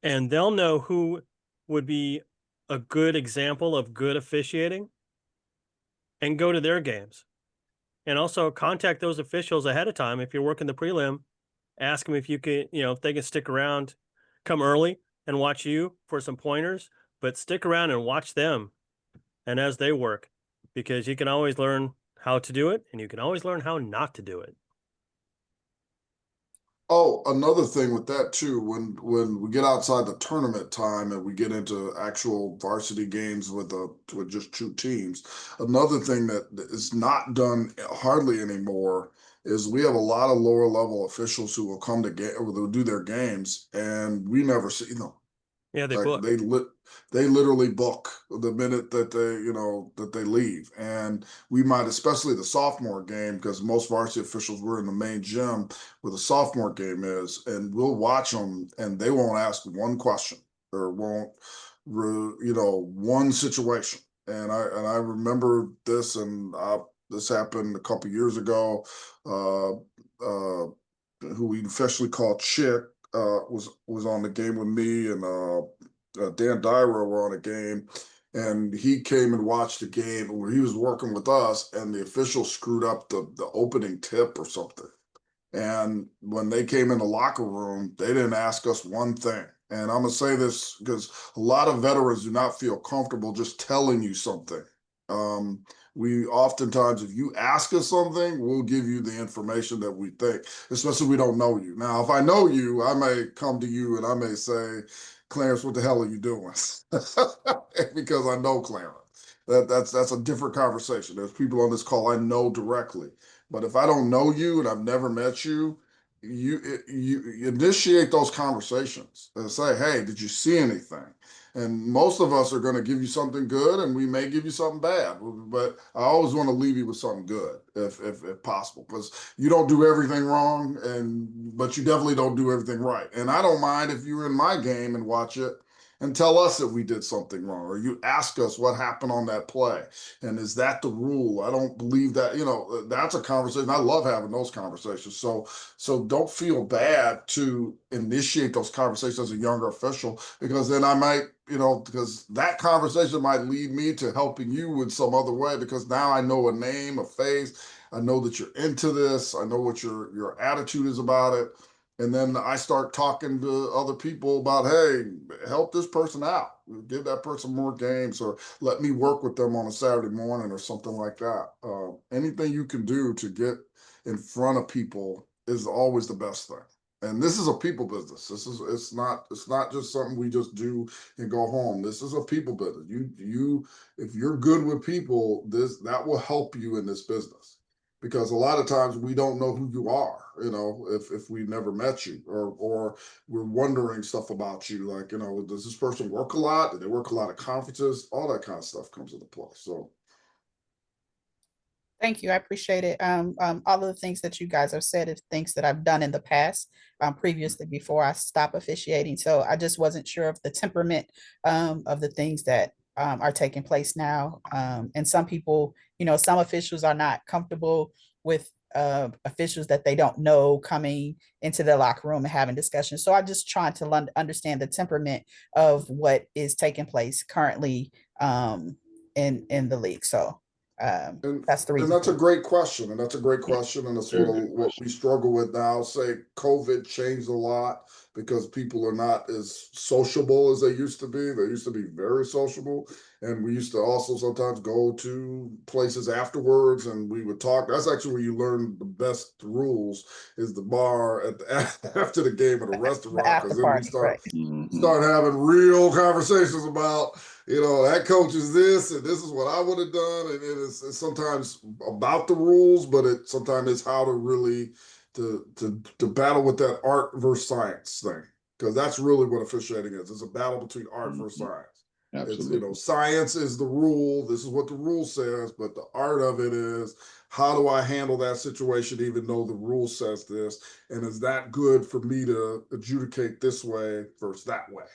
and they'll know who would be a good example of good officiating and go to their games. And also contact those officials ahead of time. If you're working the prelim, ask them if you can, if they can stick around, come early and watch you for some pointers, but stick around and watch them and as they work, because you can always learn how to do it and you can always learn how not to do it. Oh, another thing with that too, when we get outside the tournament time and we get into actual varsity games with just two teams, another thing that is not done hardly anymore is we have a lot of lower level officials who will come to or they'll do their games and we never see them. Yeah, they Like book. they literally book the minute that they leave, and we might, especially the sophomore game, because most varsity officials were in the main gym where the sophomore game is, and we'll watch them, and they won't ask one question or won't, one situation. And I remember this, and this happened a couple years ago. Who we officially called Chick. Was on the game with me and Dan Dyra were on a game, and he came and watched the game where he was working with us, and the official screwed up the opening tip or something. And when they came in the locker room, they didn't ask us one thing. And I'm gonna say this because a lot of veterans do not feel comfortable just telling you something. We oftentimes, if you ask us something, we'll give you the information that we think, especially if we don't know you. Now, if I know you, I may come to you and I may say, Clarence, what the hell are you doing? Because I know Clarence. That's a different conversation. There's people on this call I know directly. But if I don't know you and I've never met you, you initiate those conversations and say, hey, did you see anything? And most of us are going to give you something good, and we may give you something bad. But I always want to leave you with something good, if possible, because you don't do everything wrong, but you definitely don't do everything right. And I don't mind if you're in my game and watch it and tell us that we did something wrong, or you ask us what happened on that play. And is that the rule? I don't believe that, that's a conversation. I love having those conversations. So don't feel bad to initiate those conversations as a younger official, because then I might, because that conversation might lead me to helping you with some other way, because now I know a name, a face. I know that you're into this. I know what your attitude is about it. And then I start talking to other people about, hey, help this person out. Give that person more games, or let me work with them on a Saturday morning or something like that. Anything you can do to get in front of people is always the best thing. And this is a people business. It's not just something we just do and go home. This is a people business. If you're good with people, that will help you in this business. Because a lot of times we don't know who you are, if we never met you, or we're wondering stuff about you, like, does this person work a lot? Do they work a lot of conferences? All that kind of stuff comes into play. So Thank you. I appreciate it. All of the things that you guys have said is things that I've done in the past, previously before I stopped officiating. So I just wasn't sure of the temperament of the things that are taking place now. And some people, some officials are not comfortable with officials that they don't know coming into the locker room and having discussions. So I just trying to understand the temperament of what is taking place currently in the league. So that's the reason. And that's a great question. And that's sort of what we struggle with now. Say COVID changed a lot because people are not as sociable as they used to be. They used to be very sociable. And we used to also sometimes go to places afterwards and we would talk. That's actually where you learn the best rules, is the bar after the game at a restaurant. Because then we start having real conversations about, that coach is this, and this is what I would have done. And it's sometimes about the rules, but sometimes it's how to really to battle with that art versus science thing. Because that's really what officiating is. It's a battle between art versus science. Absolutely. It's, science is the rule. This is what the rule says, but the art of it is, how do I handle that situation even though the rule says this? And is that good for me to adjudicate this way versus that way?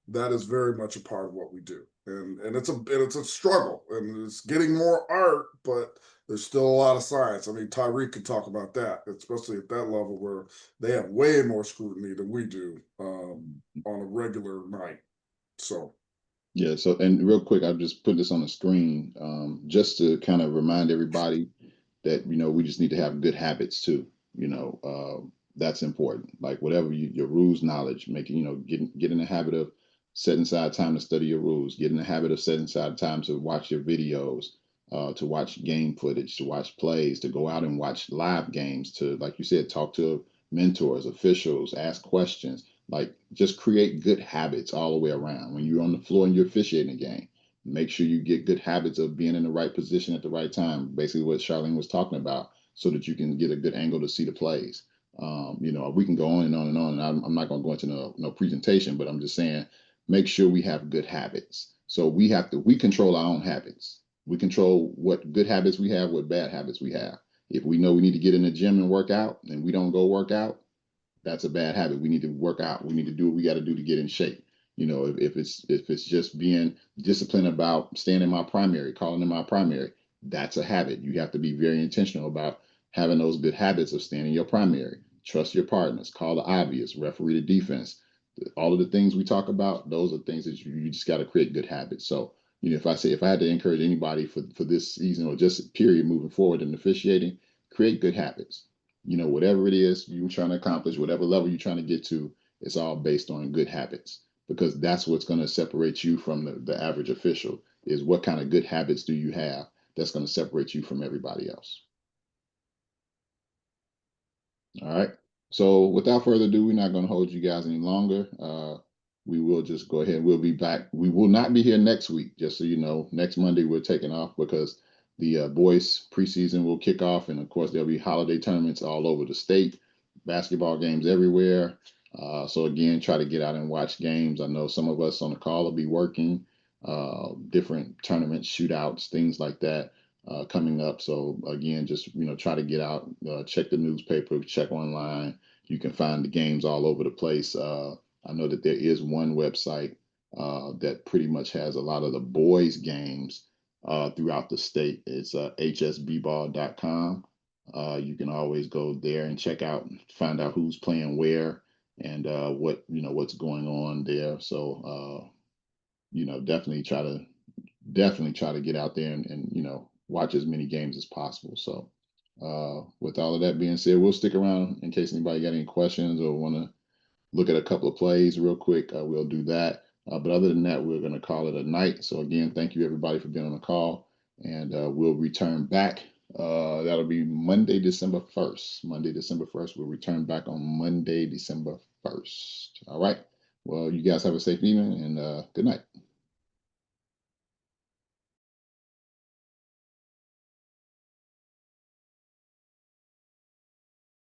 That is very much a part of what we do. And it's a struggle, and it's getting more art, but there's still a lot of science. I mean, Tyreek could talk about that, especially at that level where they have way more scrutiny than we do on a regular night. So. Yeah. So, and real quick, I'll just put this on the screen just to kind of remind everybody that, we just need to have good habits too. That's important. Like whatever your rules knowledge, making, get in the habit of setting aside time to study your rules, get in the habit of setting aside time to watch your videos, to watch game footage, to watch plays, to go out and watch live games, to, like you said, talk to mentors, officials, ask questions, like just create good habits all the way around. When you're on the floor and you're officiating a game, make sure you get good habits of being in the right position at the right time. Basically what Charlene was talking about, so that you can get a good angle to see the plays. We can go on and on and on, and I'm not going to go into no presentation, but I'm just saying, make sure we have good habits. So we control our own habits. We control what good habits we have, what bad habits we have. If we know we need to get in the gym and work out and we don't go work out, that's a bad habit. We need to work out. We need to do what we got to do to get in shape. If it's just being disciplined about staying in my primary, calling in my primary, that's a habit. You have to be very intentional about having those good habits of staying in your primary. Trust your partners, call the obvious, referee the defense. All of the things we talk about, those are things that you just got to create good habits. So, if I had to encourage anybody for this season or just period moving forward in officiating, create good habits. Whatever it is you're trying to accomplish, whatever level you're trying to get to, it's all based on good habits, because that's what's going to separate you from the average official, is what kind of good habits do you have that's going to separate you from everybody else. All right. So without further ado, we're not going to hold you guys any longer. We will just go ahead. We'll be back. We will not be here next week, just so you know. Next Monday, we're taking off because the boys preseason will kick off. And of course, there'll be holiday tournaments all over the state, basketball games everywhere. So again, try to get out and watch games. I know some of us on the call will be working, different tournaments, shootouts, things like that coming up. So again, just, try to get out, check the newspaper, check online. You can find the games all over the place. I know that there is one website that pretty much has a lot of the boys games throughout the state. It's hsbball.com. You can always go there and check out, find out who's playing where and what's going on there. So definitely try to get out there and watch as many games as possible. So with all of that being said, we'll stick around in case anybody got any questions or want to look at a couple of plays real quick. We'll do that. But other than that, we're going to call it a night. So again, thank you everybody for being on the call, and we'll return back That'll be Monday, December 1st. Monday, December 1st. We'll return back on Monday, December 1st. All right. Well, you guys have a safe evening and good night.